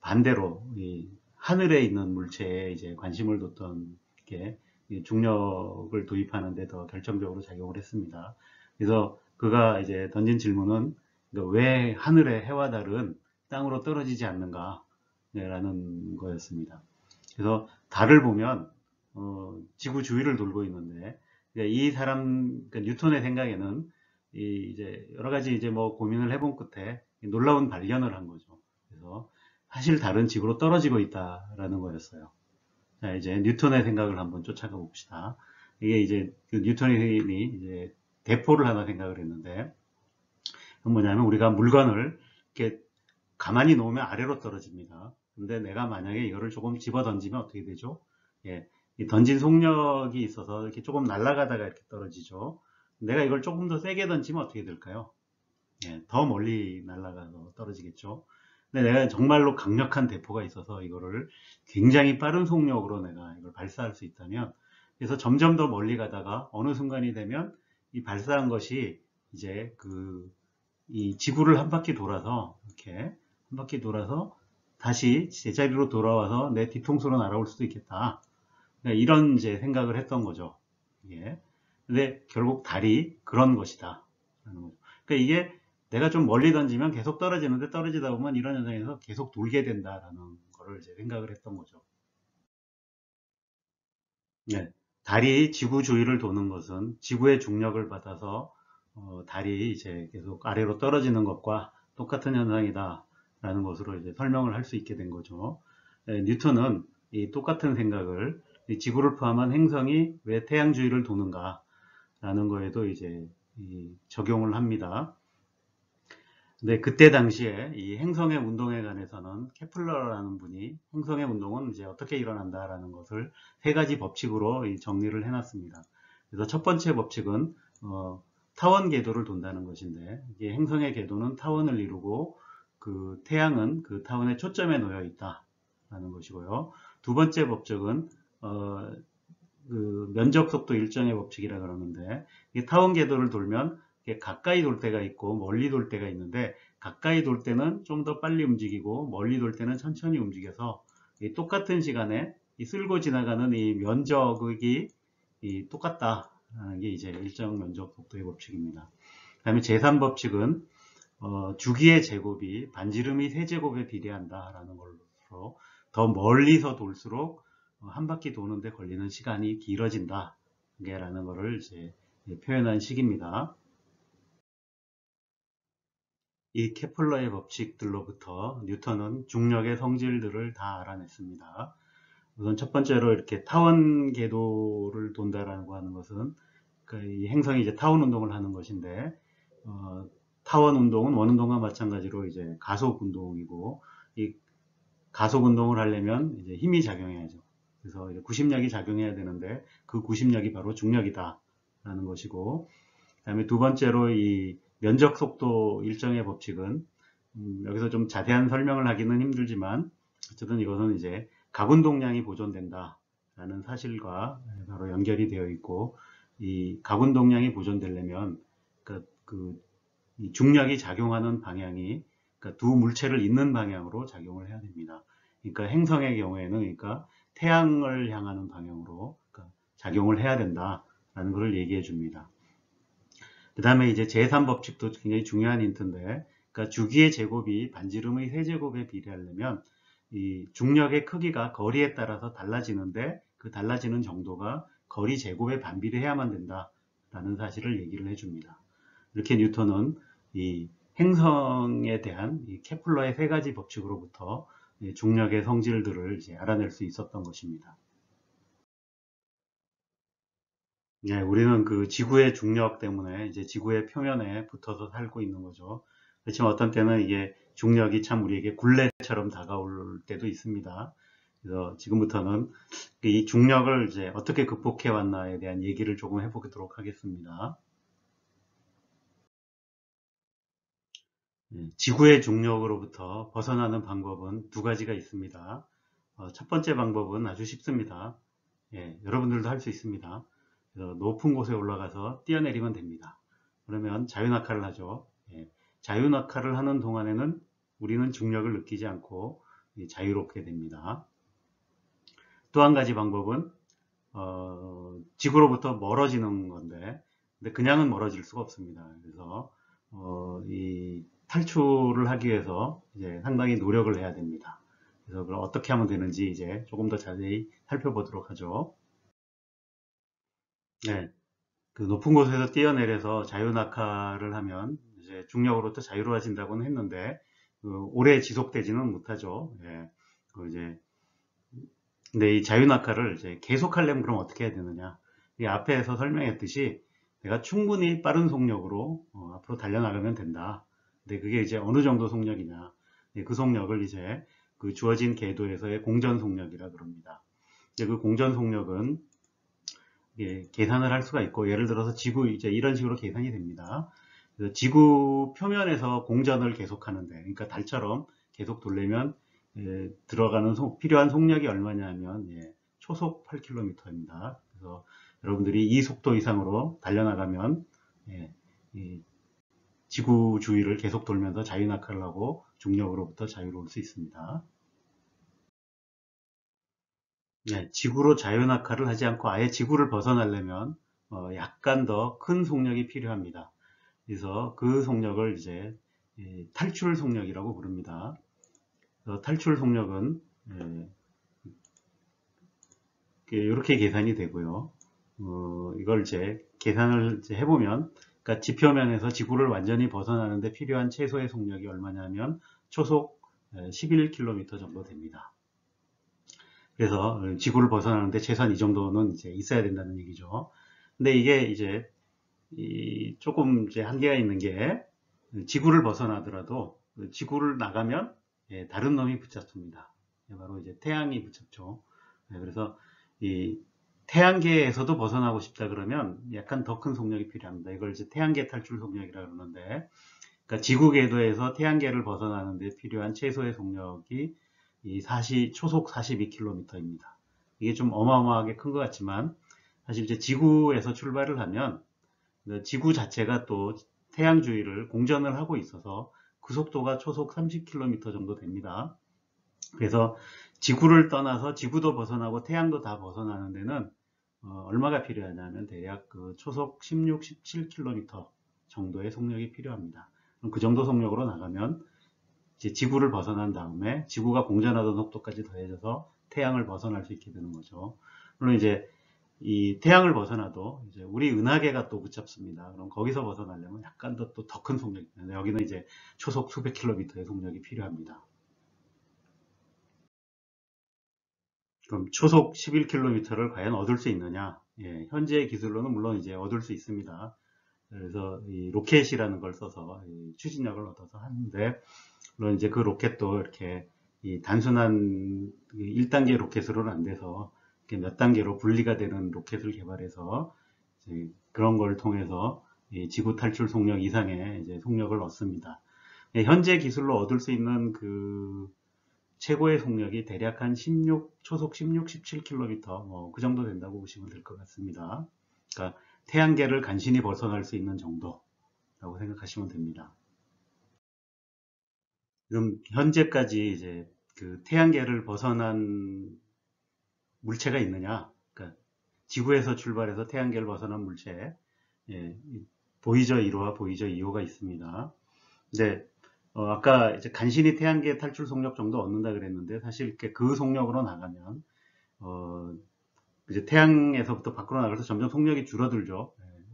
반대로 이 하늘에 있는 물체에 이제 관심을 뒀던 게 중력을 도입하는데 더 결정적으로 작용을 했습니다. 그래서 그가 이제 던진 질문은 왜 하늘의 해와 달은 땅으로 떨어지지 않는가 라는 거였습니다. 그래서 달을 보면 지구 주위를 돌고 있는데, 이 사람 뉴턴의 생각에는 이제 여러 가지 이제 뭐 고민을 해본 끝에 놀라운 발견을 한 거죠. 그래서 사실 달은 지구로 떨어지고 있다라는 거였어요. 자, 이제 뉴턴의 생각을 한번 쫓아가 봅시다. 이게 이제 뉴턴이 이제 대포를 하나 생각을 했는데, 그건 뭐냐면 우리가 물건을 이렇게 가만히 놓으면 아래로 떨어집니다. 근데 내가 만약에 이거를 조금 집어 던지면 어떻게 되죠? 이 던진 속력이 있어서 이렇게 조금 날아가다가 이렇게 떨어지죠. 내가 이걸 조금 더 세게 던지면 어떻게 될까요? 더 멀리 날아가서 떨어지겠죠. 근데 내가 정말로 강력한 대포가 있어서 이거를 굉장히 빠른 속력으로 내가 이걸 발사할 수 있다면, 그래서 점점 더 멀리 가다가 어느 순간이 되면 이 발사한 것이 이제 이 지구를 한 바퀴 돌아서 이렇게 한 바퀴 돌아서 다시 제자리로 돌아와서 내 뒤통수로 날아올 수도 있겠다. 이런 이제 생각을 했던 거죠. 근데 결국 달이 그런 것이다. 그러니까 이게 내가 좀 멀리 던지면 계속 떨어지는데 떨어지다 보면 이런 현상에서 계속 돌게 된다라는 거를 이제 생각을 했던 거죠. 달이 지구 주위를 도는 것은 지구의 중력을 받아서 달이 이제 계속 아래로 떨어지는 것과 똑같은 현상이다 라는 것으로 이제 설명을 할 수 있게 된 거죠. 뉴턴은 이 똑같은 생각을 지구를 포함한 행성이 왜 태양 주위를 도는가 라는 거에도 이제 적용을 합니다. 근데 그때 당시에 이 행성의 운동에 관해서는 케플러라는 분이 행성의 운동은 이제 어떻게 일어난다라는 것을 세 가지 법칙으로 정리를 해놨습니다. 그래서 첫 번째 법칙은 타원 궤도를 돈다는 것인데, 이게 행성의 궤도는 타원을 이루고 그 태양은 그 타원의 초점에 놓여 있다라는 것이고요. 두 번째 법칙은 그 면적 속도 일정의 법칙이라 그러는데, 이 타원 궤도를 돌면 이게 가까이 돌 때가 있고 멀리 돌 때가 있는데, 가까이 돌 때는 좀 더 빨리 움직이고 멀리 돌 때는 천천히 움직여서 이 똑같은 시간에 이 쓸고 지나가는 이 면적이 똑같다라는 게 이제 일정 면적 속도의 법칙입니다. 그 다음에 제3법칙은 주기의 제곱이 반지름의 세제곱에 비례한다라는 걸로 더 멀리서 돌수록 한 바퀴 도는데 걸리는 시간이 길어진다라는 것을 이제 표현한 식입니다. 이 케플러의 법칙들로부터 뉴턴은 중력의 성질들을 다 알아냈습니다. 우선 첫 번째로 이렇게 타원 궤도를 돈다라고 하는 것은 이 행성이 이제 타원 운동을 하는 것인데, 타원 운동은 원 운동과 마찬가지로 이제 가속 운동이고, 이 가속 운동을 하려면 이제 힘이 작용해야죠. 그래서 이제 구심력이 작용해야 되는데 그 구심력이 바로 중력이다라는 것이고, 그다음에 두 번째로 이 면적 속도 일정의 법칙은 여기서 좀 자세한 설명을 하기는 힘들지만 어쨌든 이것은 이제 가운동량이 보존된다라는 사실과 바로 연결이 되어 있고, 이 가운동량이 보존되려면 이 중력이 작용하는 방향이 두 물체를 잇는 방향으로 작용을 해야 됩니다. 그러니까 행성의 경우에는 태양을 향하는 방향으로 작용을 해야 된다라는 것을 얘기해 줍니다. 그 다음에 이제 제3법칙도 굉장히 중요한 힌트인데, 주기의 제곱이 반지름의 세제곱에 비례하려면 이 중력의 크기가 거리에 따라서 달라지는데 그 달라지는 정도가 거리 제곱에 반비례해야만 된다라는 사실을 얘기를 해줍니다. 이렇게 뉴턴은 이 행성에 대한 이 케플러의 세 가지 법칙으로부터 중력의 성질들을 이제 알아낼 수 있었던 것입니다. 네, 우리는 그 지구의 중력 때문에 이제 지구의 표면에 붙어서 살고 있는 거죠. 그렇지만 어떤 때는 이게 중력이 참 우리에게 굴레처럼 다가올 때도 있습니다. 그래서 지금부터는 이 중력을 이제 어떻게 극복해 왔나에 대한 얘기를 조금 해보도록 하겠습니다. 지구의 중력으로부터 벗어나는 방법은 두 가지가 있습니다. 첫 번째 방법은 아주 쉽습니다. 여러분들도 할 수 있습니다. 높은 곳에 올라가서 뛰어내리면 됩니다. 그러면 자유낙하를 하죠. 자유낙하를 하는 동안에는 우리는 중력을 느끼지 않고 자유롭게 됩니다. 또 한 가지 방법은 지구로부터 멀어지는 건데, 근데 그냥은 멀어질 수가 없습니다. 그래서 이 탈출을 하기 위해서 이제 상당히 노력을 해야 됩니다. 그래서 그럼 어떻게 하면 되는지 이제 조금 더 자세히 살펴보도록 하죠. 네, 그 높은 곳에서 뛰어내려서 자유낙하를 하면 이제 중력으로부터 자유로워진다고는 했는데 오래 지속되지는 못하죠. 근데 이 자유낙하를 이제 계속하려면 그럼 어떻게 해야 되느냐? 이 앞에서 설명했듯이 내가 충분히 빠른 속력으로 앞으로 달려나가면 된다. 근데 그게 이제 어느 정도 속력이냐? 그 속력을 이제 그 주어진 궤도에서의 공전 속력이라 그럽니다. 그 공전 속력은 계산을 할 수가 있고, 예를 들어서 지구 이제 이런 식으로 계산이 됩니다. 그래서 지구 표면에서 공전을 계속하는데, 그러니까 달처럼 계속 돌려면 들어가는 필요한 속력이 얼마냐 하면 초속 8km입니다. 그래서 여러분들이 이 속도 이상으로 달려나가면 이 지구 주위를 계속 돌면서 자유낙하를 하고 중력으로부터 자유로울 수 있습니다. 지구로 자유낙하를 하지 않고 아예 지구를 벗어나려면 약간 더 큰 속력이 필요합니다. 그래서 그 속력을 이제 탈출 속력이라고 부릅니다. 탈출 속력은 이렇게 계산이 되고요. 이걸 이제 계산을 이제 해보면, 그러니까 지표면에서 지구를 완전히 벗어나는데 필요한 최소의 속력이 얼마냐면 초속 11km 정도 됩니다. 그래서 지구를 벗어나는데 최소한 이 정도는 이제 있어야 된다는 얘기죠. 근데 이게 이제 조금 이제 한계가 있는 게, 지구를 벗어나더라도 지구를 나가면 다른 놈이 붙잡습니다. 바로 이제 태양이 붙잡죠. 그래서 이 태양계에서도 벗어나고 싶다 그러면 약간 더 큰 속력이 필요합니다. 이걸 이제 태양계 탈출 속력이라고 그러는데, 그러니까 지구 궤도에서 태양계를 벗어나는데 필요한 최소의 속력이 이 초속 42km입니다. 이게 좀 어마어마하게 큰 것 같지만, 사실 이제 지구에서 출발을 하면 지구 자체가 또 태양 주위를 공전을 하고 있어서 그 속도가 초속 30km 정도 됩니다. 그래서 지구를 떠나서 지구도 벗어나고 태양도 다 벗어나는 데는 얼마가 필요하냐면 대략 그 초속 16, 17km 정도의 속력이 필요합니다. 그럼 그 정도 속력으로 나가면 이제 지구를 벗어난 다음에 지구가 공전하던 속도까지 더해져서 태양을 벗어날 수 있게 되는 거죠. 물론 이제 이 태양을 벗어나도 이제 우리 은하계가 또 붙잡습니다. 그럼 거기서 벗어나려면 약간 더 큰 속력이 있는데 여기는 이제 초속 수백 킬로미터의 속력이 필요합니다. 그럼 초속 11km를 과연 얻을 수 있느냐? 예, 현재의 기술로는 물론 이제 얻을 수 있습니다. 그래서 이 로켓이라는 걸 써서 추진력을 얻어서 하는데, 물론 이제 그 로켓도 이렇게 이 단순한 1단계 로켓으로는 안 돼서 몇 단계로 분리가 되는 로켓을 개발해서 그런 걸 통해서 이 지구 탈출 속력 이상의 이제 속력을 얻습니다. 예, 현재 기술로 얻을 수 있는 그 최고의 속력이 대략 한 초속 16, 17km 그 정도 된다고 보시면 될 것 같습니다. 그러니까 태양계를 간신히 벗어날 수 있는 정도라고 생각하시면 됩니다. 그럼 현재까지 이제 그 태양계를 벗어난 물체가 있느냐? 그러니까 지구에서 출발해서 태양계를 벗어난 물체, 예, 보이저 1호와 보이저 2호가 있습니다. 근데 아까 이제 간신히 태양계 탈출 속력 정도 얻는다 그랬는데 사실 그 속력으로 나가면 이제 태양에서부터 밖으로 나가서 점점 속력이 줄어들죠.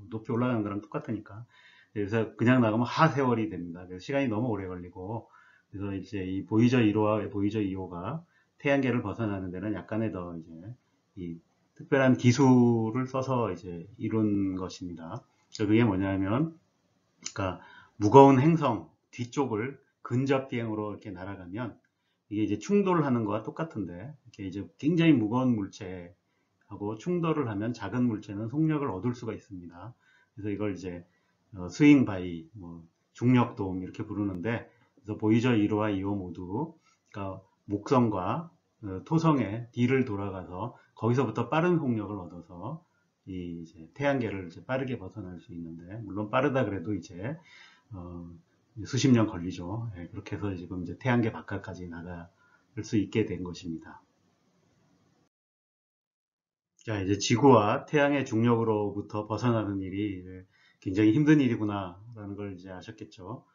높이 올라가는 거랑 똑같으니까. 그래서 그냥 나가면 하세월이 됩니다. 그래서 시간이 너무 오래 걸리고, 그래서 이제 이 보이저 1호와 보이저 2호가 태양계를 벗어나는 데는 약간의 더 이제 이 특별한 기술을 써서 이제 이룬 것입니다. 그게 뭐냐면, 그러니까 무거운 행성 뒤쪽을 근접 비행으로 이렇게 날아가면 이게 이제 충돌하는 거와 똑같은데, 이렇게 이제 굉장히 무거운 물체하고 충돌을 하면 작은 물체는 속력을 얻을 수가 있습니다. 그래서 이걸 이제 스윙 바이, 중력 도움 이렇게 부르는데, 그래서 보이저 1호와 2호 모두 그러니까 목성과 토성의 뒤를 돌아가서 거기서부터 빠른 속력을 얻어서 이제 태양계를 이제 빠르게 벗어날 수 있는데, 물론 빠르다 그래도 이제 수십 년 걸리죠. 예, 그렇게 해서 지금 이제 태양계 바깥까지 나갈 수 있게 된 것입니다. 자, 이제 지구와 태양의 중력으로부터 벗어나는 일이 굉장히 힘든 일이구나라는 걸 이제 아셨겠죠.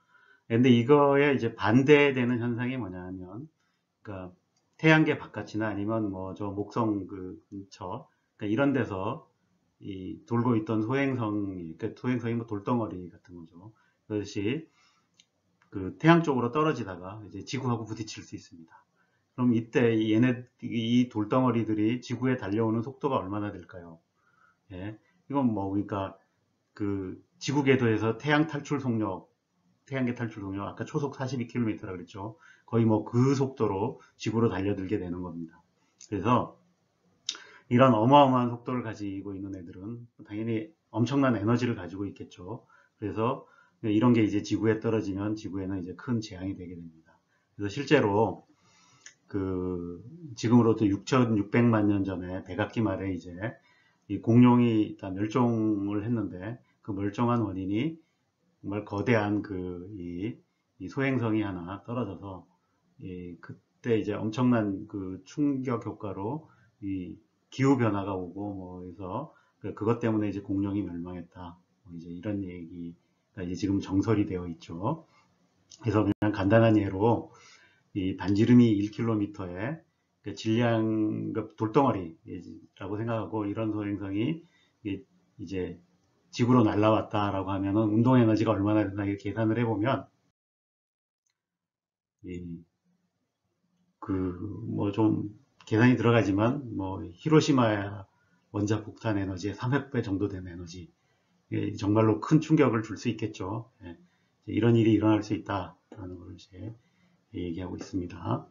근데 이거에 이제 반대되는 현상이 뭐냐면, 그러니까 태양계 바깥이나 아니면 저 목성 그 근처, 그러니까 이런 데서 이 돌고 있던 소행성이, 그러니까 소행성이 돌덩어리 같은 거죠. 그것이 그 태양 쪽으로 떨어지다가 이제 지구하고 부딪힐 수 있습니다. 그럼 이때 이 돌덩어리들이 지구에 달려오는 속도가 얼마나 될까요? 예, 이건 그러니까 그 지구 궤도에서 태양계 탈출 속력 아까 초속 42km라고 그랬죠. 거의 그 속도로 지구로 달려들게 되는 겁니다. 그래서 이런 어마어마한 속도를 가지고 있는 애들은 당연히 엄청난 에너지를 가지고 있겠죠. 그래서 이런 게 이제 지구에 떨어지면 지구에는 이제 큰 재앙이 되게 됩니다. 그래서 실제로 지금으로부터 6,600만 년 전에 백악기 말에 이제 이 공룡이 다 멸종을 했는데, 그 멸종한 원인이 정말 거대한 이 소행성이 하나 떨어져서 그때 이제 엄청난 그 충격 효과로 이 기후 변화가 오고 그래서 그것 때문에 이제 공룡이 멸망했다. 이제 이런 얘기가 이제 지금 정설이 되어 있죠. 그래서 그냥 간단한 예로 이 반지름이 1km에 질량 돌덩어리라고 생각하고, 이런 소행성이 이제 지구로 날라왔다라고 하면은 운동 에너지가 얼마나 된다 이렇게 계산을 해보면 좀 계산이 들어가지만 히로시마 원자 폭탄 에너지의 300배 정도 되는 에너지, 정말로 큰 충격을 줄 수 있겠죠. 예, 이런 일이 일어날 수 있다라는 걸 이제 얘기하고 있습니다.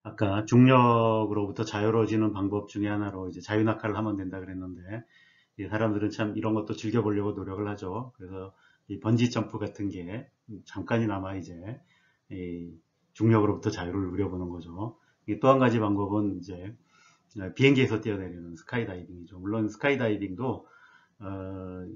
아까 중력으로부터 자유로워지는 방법 중에 하나로 이제 자유낙하를 하면 된다 그랬는데, 사람들은 참 이런 것도 즐겨보려고 노력을 하죠. 그래서 이 번지 점프 같은 게 잠깐이나마 이제 이 중력으로부터 자유를 누려보는 거죠. 또 한 가지 방법은 이제 비행기에서 뛰어내리는 스카이다이빙이죠. 물론 스카이다이빙도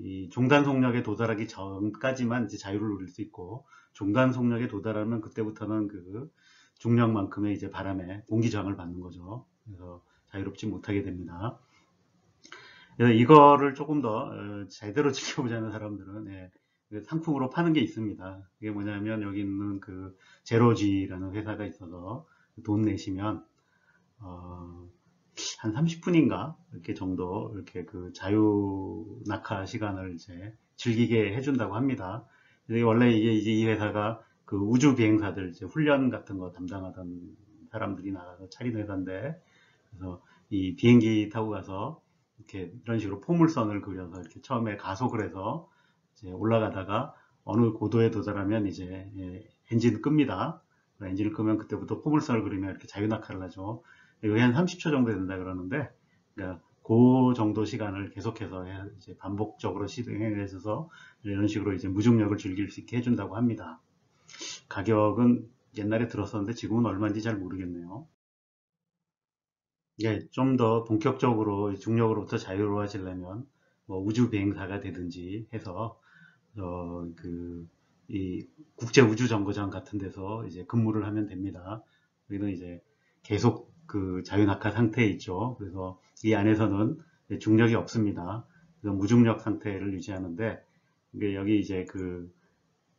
이 종단 속력에 도달하기 전까지만 이제 자유를 누릴 수 있고, 종단 속력에 도달하면 그때부터는 그 중력만큼의 이제 바람에 공기 저항을 받는 거죠. 그래서 자유롭지 못하게 됩니다. 그래서 이거를 조금 더 제대로 지켜보자는 사람들은 상품으로 파는 게 있습니다. 그게 뭐냐면 여기 있는 그 제로지라는 회사가 있어서 돈 내시면 한 30분인가 이렇게 정도 이렇게 그 자유 낙하 시간을 이제 즐기게 해준다고 합니다. 근데 원래 이게 이제 이 회사가 그 우주 비행사들 이제 훈련 같은 거 담당하던 사람들이 나가서 차린 회사인데, 그래서 이 비행기 타고 가서 이렇게 이런 식으로 포물선을 그려서 이렇게 처음에 가속을 해서 이제 올라가다가 어느 고도에 도달하면 이제 엔진을 끕니다. 엔진을 끄면 그때부터 포물선을 그리면 이렇게 자유 낙하를 하죠. 이게 한 30초 정도 된다 그러는데, 그러니까 그 정도 시간을 계속해서 이제 반복적으로 시행해서 이런 식으로 이제 무중력을 즐길 수 있게 해준다고 합니다. 가격은 옛날에 들었었는데 지금은 얼마인지 잘 모르겠네요. 좀 더 본격적으로 중력으로부터 자유로워지려면 뭐 우주 비행사가 되든지 해서 이 국제 우주 정거장 같은 데서 이제 근무를 하면 됩니다. 여기는 이제 계속 그 자유 낙하 상태에 있죠. 그래서 이 안에서는 중력이 없습니다. 그래서 무중력 상태를 유지하는데, 여기 이제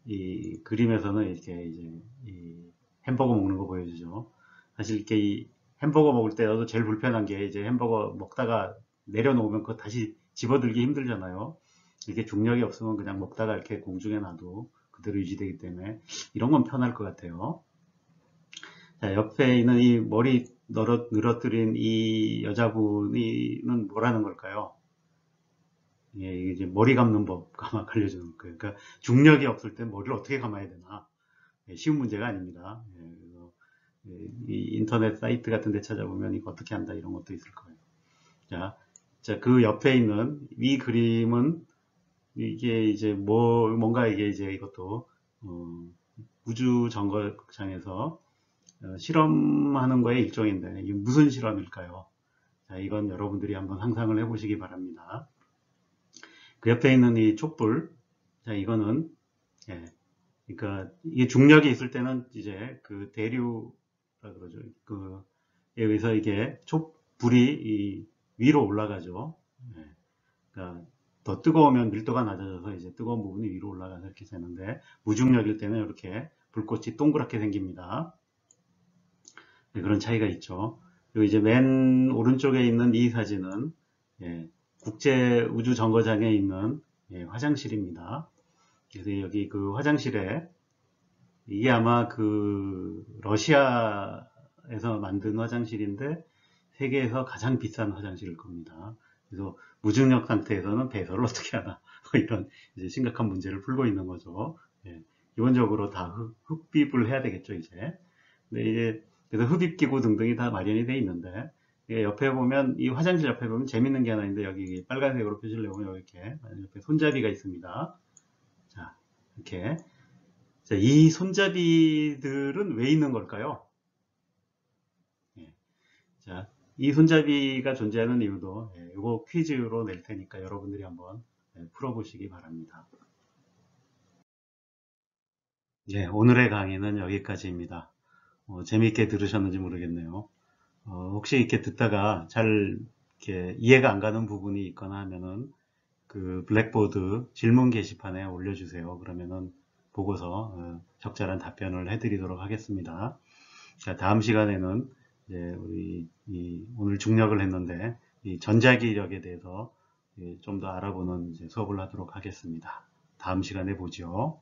이 그림에서는 이렇게 이제 이 햄버거 먹는 거 보여주죠. 사실 이렇게 이 햄버거 먹을 때도 제일 불편한 게 이제 햄버거 먹다가 내려놓으면 그거 다시 집어들기 힘들잖아요. 이렇게 중력이 없으면 그냥 먹다가 이렇게 공중에 놔도 그대로 유지되기 때문에 이런 건 편할 것 같아요. 자, 옆에 있는 이 머리 늘어뜨린 이 여자분은 뭐라는 걸까요? 이게 이제 머리 감는 법 아마 알려주는 거예요. 그러니까 중력이 없을 때 머리를 어떻게 감아야 되나? 쉬운 문제가 아닙니다. 그래서 이 인터넷 사이트 같은 데 찾아보면 이거 어떻게 한다 이런 것도 있을 거예요. 자, 그 옆에 있는 이 그림은 이게 이제 뭔가 이게 이제 이것도 우주 정거장에서 실험하는 거의 일종인데, 이게 무슨 실험일까요? 자, 이건 여러분들이 한번 상상을 해보시기 바랍니다. 그 옆에 있는 이 촛불, 자, 이거는 그러니까 이게 중력이 있을 때는 이제 그 대류라 그러죠. 여기서 이게 촛불이 위로 올라가죠. 그러니까 더 뜨거우면 밀도가 낮아져서 이제 뜨거운 부분이 위로 올라가서 이렇게 되는데, 무중력일 때는 이렇게 불꽃이 동그랗게 생깁니다. 그런 차이가 있죠. 그리고 이제 맨 오른쪽에 있는 이 사진은 국제 우주 정거장에 있는 화장실입니다. 그래서 여기 그 화장실에 이게 아마 그 러시아에서 만든 화장실인데 세계에서 가장 비싼 화장실일 겁니다. 그래서 무중력 상태에서는 배설을 어떻게 하나 이런 이제 심각한 문제를 풀고 있는 거죠. 기본적으로 다 흡입을 해야 되겠죠 이제. 근데 이제 그래서 흡입기구 등등이 다 마련이 되어 있는데, 옆에 보면 이 화장실 옆에 보면 재밌는 게 하나 있는데, 여기 빨간색으로 표시를 내보면 이렇게 옆에 손잡이가 있습니다. 자, 이렇게. 자, 이 손잡이들은 왜 있는 걸까요? 자, 이 손잡이가 존재하는 이유도 이거 퀴즈로 낼 테니까 여러분들이 한번 풀어보시기 바랍니다. 오늘의 강의는 여기까지입니다. 재미있게 들으셨는지 모르겠네요. 혹시 이렇게 듣다가 잘 이렇게 이해가 안 가는 부분이 있거나 하면은 그 블랙보드 질문 게시판에 올려주세요. 그러면은 보고서 적절한 답변을 해드리도록 하겠습니다. 자, 다음 시간에는 이제 우리 오늘 중력을 했는데 이 전자기력에 대해서 좀 더 알아보는 이제 수업을 하도록 하겠습니다. 다음 시간에 보죠.